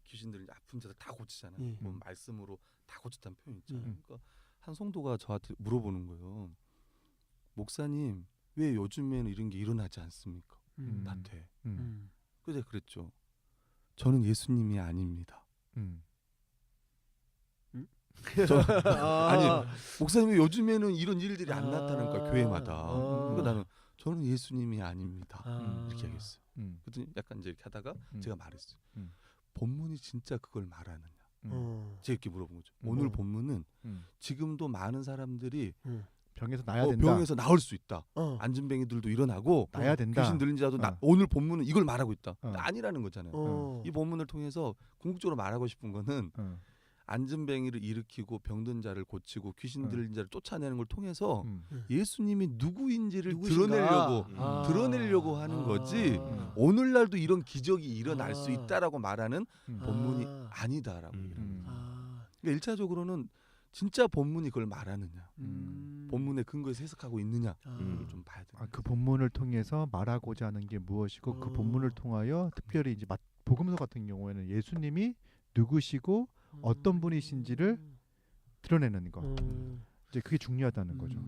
귀신들 이제 아픈 자들 다 고치잖아요. 보면 말씀으로 다 고쳤다는 표현 있잖아요. 그러니까 한 성도가 저한테 물어보는 거예요. 목사님 왜 요즘에는 이런 게 일어나지 않습니까? 다 돼. 그래서 그랬죠. 저는 예수님이 아닙니다. 아니 목사님 왜 요즘에는 이런 일들이 안 나타나는 거야 교회마다. 그러니까 나는 저는 예수님이 아닙니다. 이렇게 얘기했어요. 그랬더니 약간 이제 이렇게 하다가 제가 말했어요. 본문이 진짜 그걸 말하느냐. 제가 이렇게 물어본 거죠. 오늘 본문은 지금도 많은 사람들이 병에서 나야 된다. 병에서 나올 수 있다. 안진뱅이들도 일어나고 나야 된다. 귀신 들린 자도 오늘 본문은 이걸 말하고 있다. 아니라는 거잖아요. 어. 이 본문을 통해서 궁극적으로 말하고 싶은 거는 안진뱅이를 일으키고 병든 자를 고치고 귀신 들린 자를 쫓아내는 걸 통해서 예수님이 누구인지를 누구신가? 드러내려고 하는 거지. 오늘날도 이런 기적이 일어날 수 있다라고 말하는 본문이 아니다라고 얘기를 합니다. 그러니까 1차적으로는 진짜 본문이 그걸 말하느냐, 본문의 근거에서 해석하고 있느냐 이걸 좀 봐야 돼요. 그 본문을 통해서 말하고자 하는 게 무엇이고 그 본문을 통하여 특별히 이제 복음서 같은 경우에는 예수님이 누구시고 어떤 분이신지를 드러내는 것. 이제 그게 중요하다는 거죠.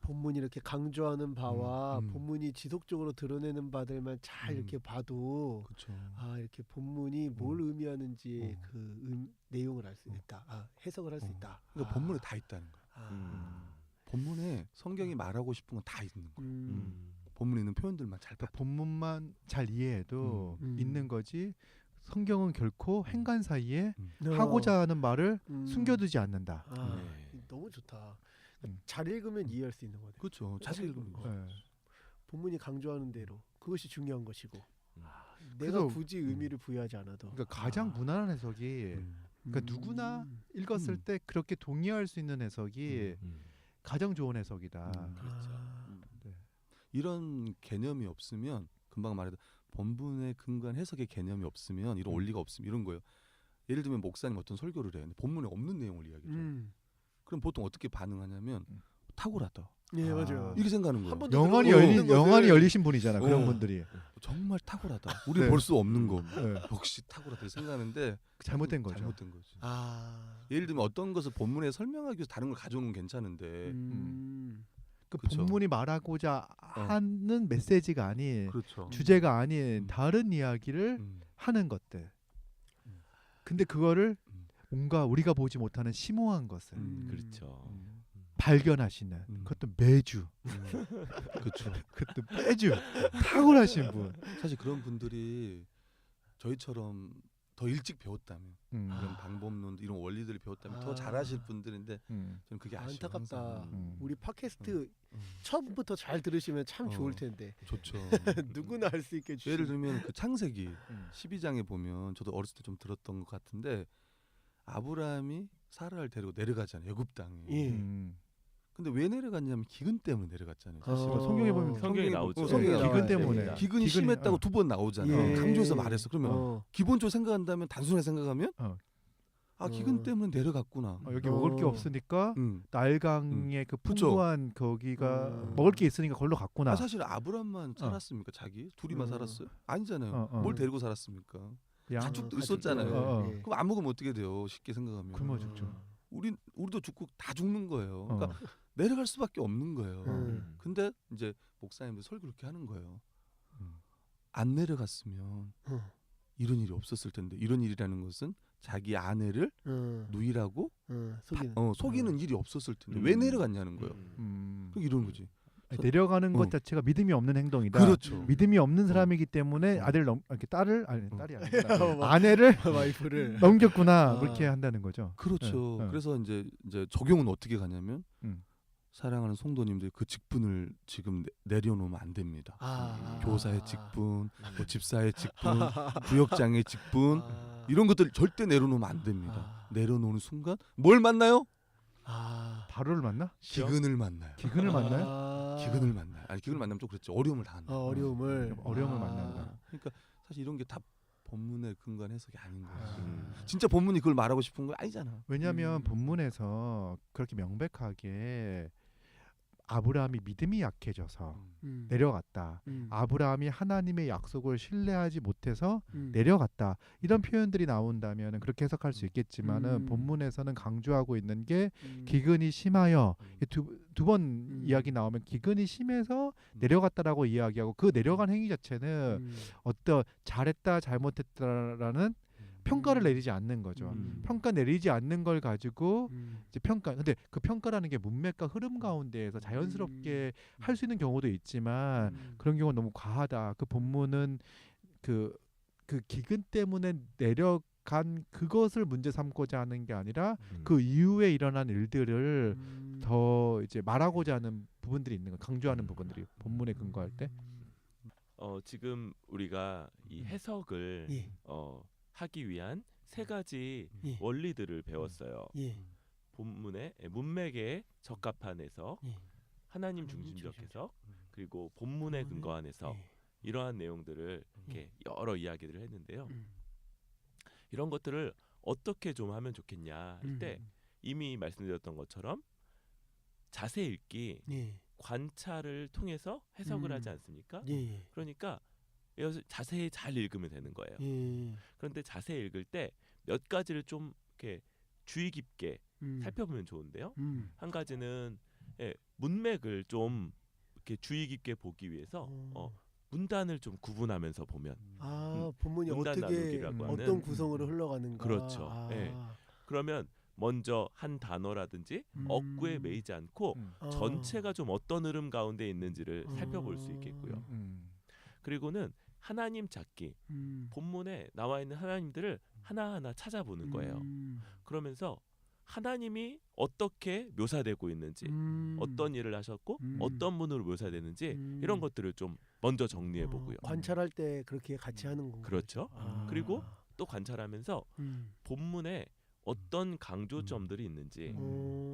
본문이 이렇게 강조하는 바와 본문이 지속적으로 드러내는 바들만 잘 이렇게 봐도 그렇죠. 이렇게 본문이 뭘 의미하는지 그 내용을 알 수 있다. 해석을 할 수 있다. 그러니까 본문에 다 있다는 거예요. 본문에 성경이 말하고 싶은 건 다 있는 거예요. 본문에 있는 표현들만 잘 그러니까 봐. 본문만 잘 이해해도 음. 있는 거지. 성경은 결코 행간 사이에 어. 하고자 하는 말을 음. 숨겨두지 않는다. 아, 네. 너무 좋다. 음. 잘 읽으면 이해할 수 있는 거네. 그렇죠. 자세히 읽으면 어. 네. 본문이 강조하는 대로 그것이 중요한 것이고 음. 내가 그래서- 굳이 의미를 부여하지 않아도. 그러니까 가장 무난한 해석이 그러니까 누구나 읽었을 음. 때 그렇게 동의할 수 있는 해석이 음. 가장 좋은 해석이다. 그렇죠. 네. 이런 개념이 없으면 금방 말했던 본문의 근거한 해석의 개념이 없으면 이런 원리가 없으면 이런 거예요. 예를 들면 목사님 어떤 설교를 해. 근데 본문에 없는 내용을 이야기해요. 그럼 보통 어떻게 반응하냐면 탁월하다. 예, 아. 맞아요. 이렇게 생각하는 거예요. 한 번도 영안이 들어본 열린 없는 것을- 영안이 열리신 분이잖아. 그런 어. 분들이 정말 탁월하다. 우리 네. 볼 수 없는 거. 네. 역시 탁월하다 생각하는데 잘못된 거죠. 잘못된 거지. 아. 예를 들면 어떤 것을 본문에 설명하기 위해서 다른 걸 가져오는 건 괜찮은데 그 그쵸. 본문이 말하고자 하는 메시지가 아닌 그렇죠. 주제가 아닌 음. 다른 이야기를 음. 하는 것들. 음. 근데 그거를 음. 뭔가 우리가 보지 못하는 심오한 것을 그렇죠. 발견하시는 그것도 매주 그렇죠. 그것도 매주 탁월하신 분. 사실 그런 분들이 저희처럼 더 일찍 배웠다면 이런 방법론 이런 원리들을 배웠다면 더 아. 잘하실 분들인데 저는 그게 아쉬워요. 안타깝다. 항상. 우리 팟캐스트 처음부터 잘 들으시면 참 좋을 텐데 좋죠. 누구나 할 수 있게 주시. 예를 들면 그 창세기 12장에 보면 저도 어렸을 때 좀 들었던 것 같은데 아브라함이 사라를 데리고 내려가잖아요. 애굽 땅에. 예. 근데 왜 내려갔냐면 기근 때문에 내려갔잖아요. 사실. 성경에 보면 성경에 나오죠. 성경에 기근 나와요. 때문에 기근이 심했다고 두 번 나오잖아요. 예. 강조해서 말했어. 그러면 기본적으로 생각한다면 단순하게 생각하면 아 기근 때문에 내려갔구나. 여기 먹을 게 어. 없으니까 음. 날강의 그 그쵸. 풍부한 거기가 먹을 게 있으니까 걸로 갔구나. 아, 사실 아브람만 살았습니까? 자기 둘이만 살았어요? 아니잖아요. 어. 뭘 데리고 살았습니까? 양. 가축도 있었잖아요. 어. 그럼 안 먹으면 어떻게 돼요? 쉽게 생각하면. 굶어 죽죠. 우리도 죽고 다 죽는 거예요. 그러니까 내려갈 수밖에 없는 거예요. 근데 이제 목사님들 설교 그렇게 하는 거예요. 안 내려갔으면 이런 일이 없었을 텐데 이런 일이라는 것은 자기 아내를 누이라고 속이는 일이 없었을 텐데 왜 내려갔냐는 거예요. 그러니까 이런 거지. 아니, 내려가는 것 자체가 믿음이 없는 행동이다. 그렇죠. 믿음이 없는 사람이기 때문에 딸이 아니라 어. 아내를 와이프를 넘겼구나 그렇게 한다는 거죠. 그렇죠. 네. 그래서 이제 적용은 어떻게 가냐면 음. 사랑하는 성도님들 그 직분을 지금 내려놓으면 안 됩니다. 교사의 직분, 뭐 집사의 직분, 구역장의 직분 이런 것들 절대 내려놓으면 안 됩니다. 내려놓는 순간 뭘 만나요? 바로를 만나? 기근을 만나요. 기근을 만나요? 기근을 만나요. 아니 기근을 만나면 좀 그렇죠. 어려움을 당한다. 어려움을 만난다. 그러니까 사실 이런 게 다 본문의 근거한 해석이 아닌 거예요. 진짜 본문이 그걸 말하고 싶은 거 아니잖아. 왜냐하면 본문에서 그렇게 명백하게 아브라함이 믿음이 약해져서 내려갔다. 아브라함이 하나님의 약속을 신뢰하지 못해서 내려갔다. 이런 표현들이 나온다면 그렇게 해석할 수 있겠지만은 본문에서는 강조하고 있는 게 기근이 심하여 두 번 이야기 나오면 기근이 심해서 내려갔다라고 이야기하고 그 내려간 행위 자체는 어떤 잘했다 잘못했다라는 평가를 내리지 않는 거죠. 평가 내리지 않는 걸 가지고 이제 근데 그 평가라는 게 문맥과 흐름 가운데에서 자연스럽게 할 수 있는 경우도 있지만 그런 경우는 너무 과하다. 그 본문은 그 기근 때문에 내려간 그것을 문제 삼고자 하는 게 아니라 그 이후에 일어난 일들을 더 이제 말하고자 하는 부분들이 있는 거, 강조하는 부분들이 본문에 근거할 때. 지금 우리가 이 해석을 하기 위한 세 가지 원리들을 배웠어요. 본문의 문맥에 적합한 해석, 하나님 중심적 해석, 그리고 본문에 근거한 해석 이러한 내용들을 이렇게 여러 이야기들을 했는데요. 이런 것들을 어떻게 좀 하면 좋겠냐 할 때 이미 말씀드렸던 것처럼 자세 읽기, 관찰을 통해서 해석을 하지 않습니까? 그러니까 여기서 자세히 잘 읽으면 되는 거예요. 그런데 자세히 읽을 때 몇 가지를 좀 이렇게 주의 깊게 살펴보면 좋은데요. 한 가지는 문맥을 좀 이렇게 주의 깊게 보기 위해서 문단을 좀 구분하면서 보면 본문이 문단 어떻게 나누기라고 하는 어떤 구성으로 흘러가는가. 그렇죠. 그러면 먼저 한 단어라든지 억구에 매이지 않고 전체가 좀 어떤 흐름 가운데 있는지를 살펴볼 수 있겠고요. 그리고는 하나님 찾기, 본문에 나와 있는 하나님들을 하나하나 찾아보는 거예요. 그러면서 하나님이 어떻게 묘사되고 있는지, 어떤 일을 하셨고 어떤 분으로 묘사되는지 이런 것들을 좀 먼저 정리해 보고요. 관찰할 때 그렇게 같이 하는 건가요? 그렇죠. 그리고 또 관찰하면서 본문에 어떤 강조점들이 있는지,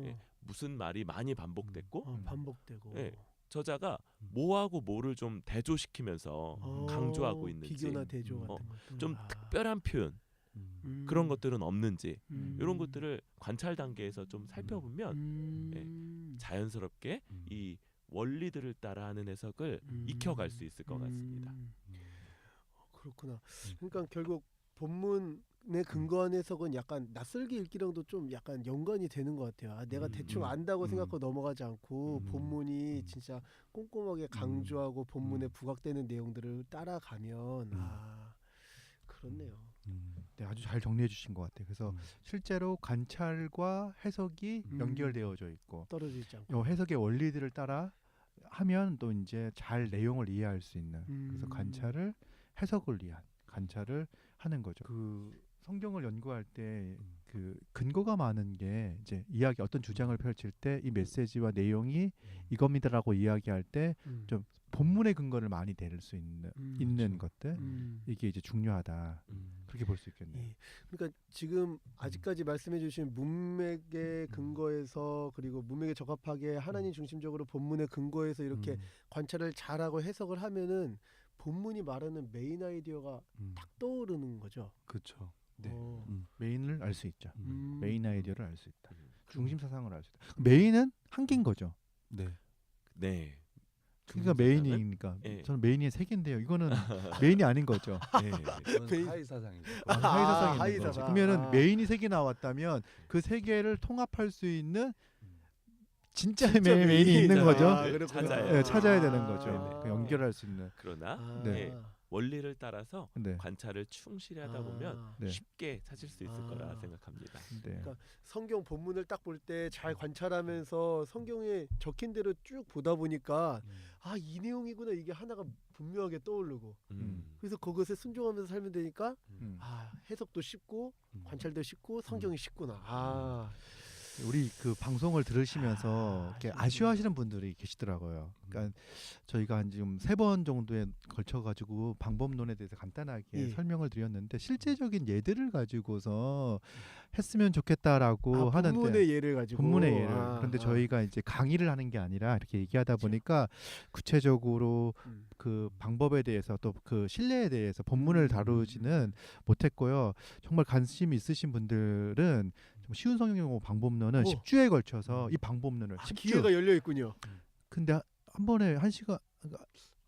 예, 무슨 말이 많이 반복됐고, 반복되고 예, 저자가 뭐하고 뭐를 좀 대조시키면서 강조하고 있는지, 비교나 대조 같은 것도 좀 특별한 표현 그런 것들은 없는지 이런 것들을 관찰 단계에서 좀 살펴보면 자연스럽게 이 원리들을 따라하는 해석을 익혀갈 수 있을 것 같습니다. 그렇구나. 그러니까 결국 본문에 근거한 해석은 약간 낯설게 읽기랑도 좀 약간 연관이 되는 것 같아요. 내가 대충 안다고 생각하고 넘어가지 않고 본문이 진짜 꼼꼼하게 강조하고 본문에 부각되는 내용들을 따라가면 그렇네요. 네, 아주 잘 정리해 주신 것 같아요. 그래서 실제로 관찰과 해석이 연결되어져 있고 떨어져 있지 않고 해석의 원리들을 따라 하면 또 이제 잘 내용을 이해할 수 있는 그래서 관찰을 해석을 위한 관찰을 하는 거죠. 그 성경을 연구할 때 그 근거가 많은 게 이제 이야기 어떤 주장을 펼칠 때 이 메시지와 내용이 이겁니다라고 이야기할 때 좀 본문의 근거를 많이 댈 수 있는 것들 이게 이제 중요하다 그렇게 볼 수 있겠네요. 예. 그러니까 지금 아직까지 말씀해주신 문맥의 근거에서 그리고 문맥에 적합하게 하나님 중심적으로 본문의 근거에서 이렇게 관찰을 잘하고 해석을 하면은 본문이 말하는 메인 아이디어가 딱 떠오르는 거죠. 그렇죠. 네. 메인을 알 수 있죠. 메인 아이디어를 알 수 있다. 음. 중심 사상을 알 수 있다. 메인은 한계인 거죠. 네. 네. 그러니까 중심 메인이니까 예. 저는 메인이 세 개인데요. 이거는 메인이 아닌 거죠. 그건 하위 사상이죠. 하위 사상이 하위 있는 거죠. 사상. 그러면은 메인이 세 개 나왔다면 그 세 개를 통합할 수 있는 진짜 메인이 있는 거죠. 그렇구나. 찾아야 네, 찾아야 되는 아. 거죠. 그 연결할 수 있는. 그러나 네. 예, 원리를 따라서 네. 관찰을 충실히 하다 보면 네. 쉽게 찾을 수 있을 거라 생각합니다. 네. 그러니까 성경 본문을 딱 볼 때 잘 관찰하면서 성경에 적힌 대로 쭉 보다 보니까 이 내용이구나 이게 하나가 분명하게 떠오르고 그래서 그것에 순종하면서 살면 되니까 해석도 쉽고 관찰도 쉽고 성경이 쉽구나. 우리 그 방송을 들으시면서 이렇게 아쉬워하시는 분들이 계시더라고요. 그러니까 저희가 한 지금 3번 정도에 걸쳐 가지고 방법론에 대해서 간단하게 설명을 드렸는데 실제적인 예들을 가지고서 했으면 좋겠다라고 하는데 본문의 예를 가지고 본문의 예를 그런데 저희가 이제 강의를 하는 게 아니라 이렇게 얘기하다 보니까 구체적으로 그 방법에 대해서 또 그 신뢰에 대해서 본문을 다루지는 못했고요. 정말 관심 있으신 분들은 좀 쉬운 성경 방법론은 10주에 걸쳐서 이 방법론을 10주 기회가 열려 있군요. 근데 한 번에 1시간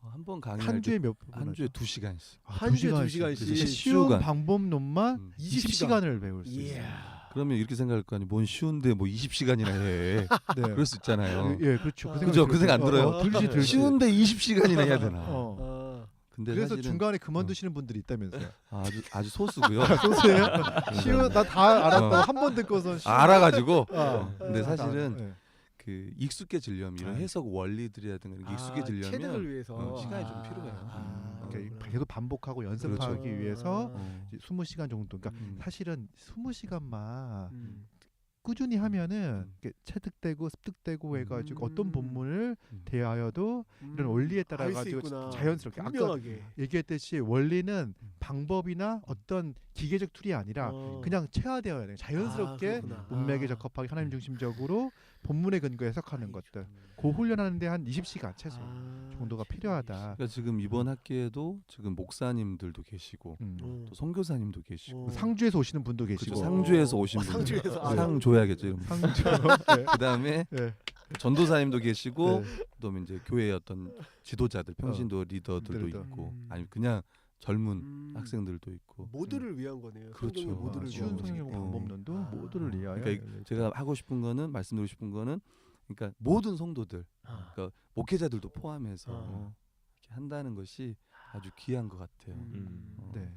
한 번 강의할 한 주에 때 몇 한 주에 2시간씩. 한 주에 2시간씩. 그래서 쉬운 10주간. 방법론만 20시간을 배울 수 있어요. 그러면 이렇게 생각할 거 아니 뭔 쉬운데 뭐 20시간이나 해. 네. 그럴 수 있잖아요. 예, 그렇죠. 그죠? 그 생각 안 들어요? 들지. 쉬운데 20시간이나 해야 되나? 근데 그래서 사실은 중간에 그만두시는 분들이 있다면서요. 아주 소수고요. 소수예요? 쉬운 나 다 알았다. 한 번 듣고서 알아가지고. 어. 근데 사실은 네. 그 익숙해지려면 이런 해석 원리들이라든가 이렇게 익숙해지려면 체득을 위해서 시간이 좀 필요해요. 그러니까 계속 반복하고 연습하기 그렇죠. 위해서 이제 20시간 정도. 그러니까 사실은 20시간만 꾸준히 하면은 이렇게 체득되고 습득되고 해가지고 어떤 본문을 대하여도 이런 원리에 따라 가지고 자연스럽게 분명하게. 아까 얘기했듯이 원리는 방법이나 어떤 기계적 툴이 아니라 그냥 체화되어야 돼요. 자연스럽게 문맥에 적합하게 하나님 중심적으로 본문의 근거 해석하는 것들. 그 훈련하는데 한 20시간 최소 정도가 필요하다. 그러니까 지금 이번 학기에도 지금 목사님들도 계시고 또 선교사님도 계시고 상주에서 오시는 분도 계시고 그렇죠. 상주에서 오신 분들 상주에서. 상 줘야겠죠. 이러면. 상주 그다음에 네. 전도사님도 계시고 네. 그다음에 이제 교회의 어떤 지도자들, 평신도 리더들도 리더들. 있고 아니면 그냥 젊은 학생들도 있고 모두를 위한 거네요. 그렇죠. 성경의 모두를 쉬운 위한 성경 거니까. 방법론도 모두를 위하여. 그러니까 제가 하고 싶은 거는 말씀드리고 싶은 거는 그러니까 모든 성도들, 그러니까 목회자들도 포함해서 이렇게 한다는 것이 아주 귀한 것 같아요. 네.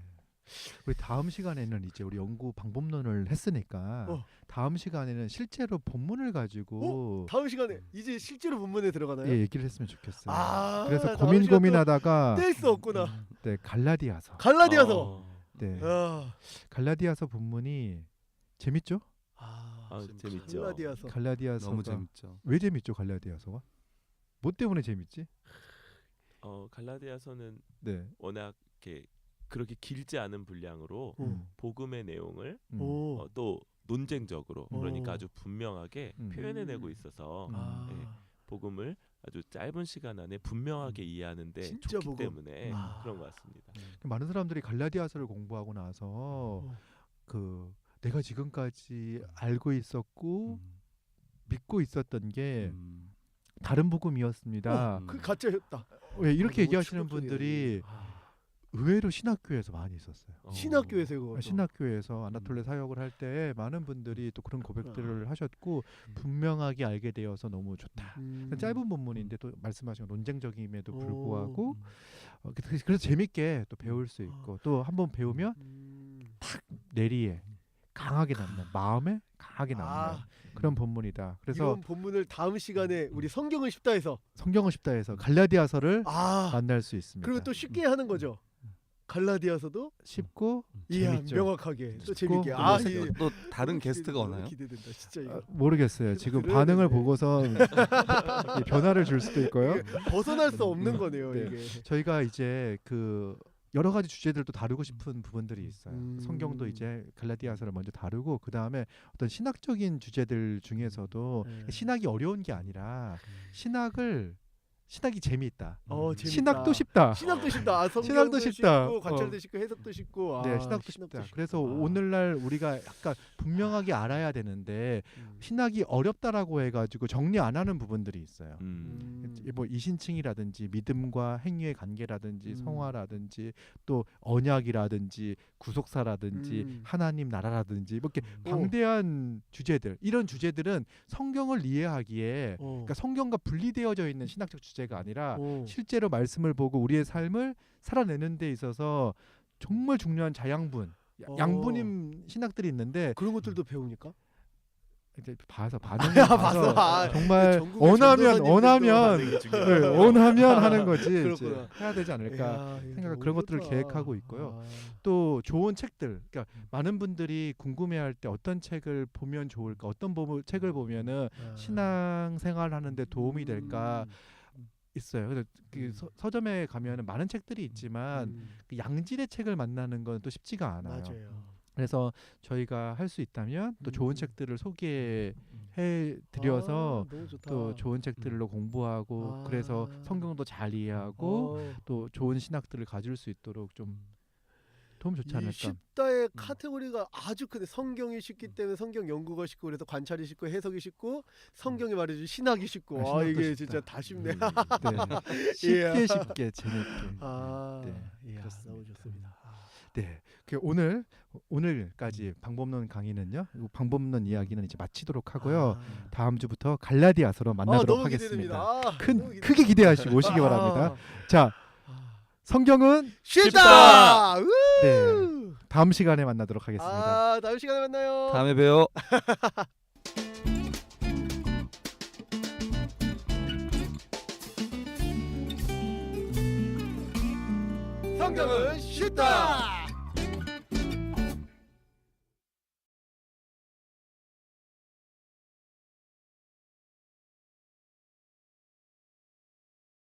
우리 다음 시간에는 이제 우리 연구 방법론을 했으니까 다음 시간에는 실제로 본문을 가지고 다음 시간에 이제 실제로 본문에 들어가나요? 예, 얘기를 했으면 좋겠어요. 아, 그래서 다음 시간 또 고민하다가 뗄 수 없구나. 네, 갈라디아서. 갈라디아서. 네. 아, 갈라디아서 본문이 재밌죠? 재밌죠. 갈라디아서. 갈라디아서가 너무 재밌죠. 왜 재밌죠? 갈라디아서가? 뭐 때문에 재밌지? 갈라디아서는 네. 워낙 그렇게 길지 않은 분량으로 복음의 내용을 오. 또 논쟁적으로 그러니까 오. 아주 분명하게 표현해내고 있어서 아. 예, 복음을 아주 짧은 시간 안에 분명하게 이해하는데 진짜 좋기 복음. 때문에 그런 것 같습니다. 많은 사람들이 갈라디아서를 공부하고 나서 그 내가 지금까지 알고 있었고 믿고 있었던 게 다른 복음이었습니다. 그 가짜였다. 왜 이렇게 너무 얘기하시는 충격적이네. 분들이 의외로 신학교에서 많이 있었어요. 신학교에서 이거. 신학교에서 아나톨레 사역을 할 때 많은 분들이 또 그런 고백들을 하셨고 분명하게 알게 되어서 너무 좋다. 짧은 본문인데 또 말씀하신 논쟁적임에도 불구하고 그래서 재밌게 또 배울 수 있고 또 한번 배우면 탁 내리에 강하게 남는 마음에 강하게 남는 그런 본문이다. 그래서 이런 본문을 다음 시간에 우리 성경을 쉽다 해서 성경을 쉽다 해서 갈라디아서를 만날 수 있습니다. 그리고 또 쉽게 하는 거죠. 갈라디아서도 쉽고 이해 재밌죠. 명확하게 또 쉽고 재밌게. 또 다른 게스트가 너무 오나요? 기대된다. 진짜 이거. 모르겠어요. 지금 들어야 반응을 되네. 보고서 변화를 줄 수도 있고요. 벗어날 수 없는 거네요. 네. 이게. 저희가 이제 그 여러 가지 주제들도 다루고 싶은 부분들이 있어요. 음. 성경도 이제 갈라디아서를 먼저 다루고 그 다음에 어떤 신학적인 주제들 중에서도 신학이 어려운 게 아니라 신학이 재미있다. 재밌다. 신학도 쉽다. 신학도 쉽다. 성경도 신학도 쉽다. 쉽고 관찰도 쉽고 해석도 쉽고. 네, 신학도 쉽다. 그래서 오늘날 우리가 약간 분명하게 알아야 되는데 신학이 어렵다라고 해가지고 정리 안 하는 부분들이 있어요. 뭐 이신칭이라든지 믿음과 행위의 관계라든지 성화라든지 또 언약이라든지 구속사라든지 하나님 나라라든지 뭐 이렇게 방대한 주제들 이런 주제들은 성경을 이해하기에 그러니까 성경과 분리되어져 있는 신학적 주제가 아니라 실제로 말씀을 보고 우리의 삶을 살아내는 데 있어서 정말 중요한 자양분 양분인 신학들이 있는데 그런 것들도 배웁니까? 이제 봐서 반응을 봐서 정말 전국의 원하면 전도사님들도 원하면 하는 거지 이제 그렇구나. 해야 되지 않을까 이야, 이거 생각 너무 그런 것들을 좋다. 계획하고 있고요. 또 좋은 책들 그러니까 많은 분들이 궁금해할 때 어떤 책을 보면 좋을까 어떤 책을 보면은 신앙생활 하는데 도움이 될까 있어요. 그래서 그 서점에 가면은 많은 책들이 있지만 그 양질의 책을 만나는 건 또 쉽지가 않아요. 맞아요. 그래서 저희가 할 수 있다면 또 좋은 책들을 소개해 드려서 너무 좋다. 또 좋은 책들로 공부하고 그래서 성경도 잘 이해하고 또 좋은 신학들을 가질 수 있도록 좀 도움 좋지 이 않을까. 쉽다의 카테고리가 아주 크네. 성경이 쉽기 때문에 성경 연구가 쉽고 그래서 관찰이 쉽고 해석이 쉽고 성경이 말해준 신학이 쉽고 신학도 이게 쉽다. 진짜 다 쉽네. 네. 쉽게 쉽게 재밌게. 이야, 그렇습니다. 너무 좋습니다. 네, 오늘까지 방법론 강의는요. 방법론 이야기는 이제 마치도록 하고요. 다음 주부터 갈라디아서로 만나도록 너무 하겠습니다. 기대됩니다. 크게 기대하시고 오시기 바랍니다. 자, 성경은 쉽다. 네, 다음 시간에 만나도록 하겠습니다. 다음 시간에 만나요. 다음에 봬요. 성경은 쉽다.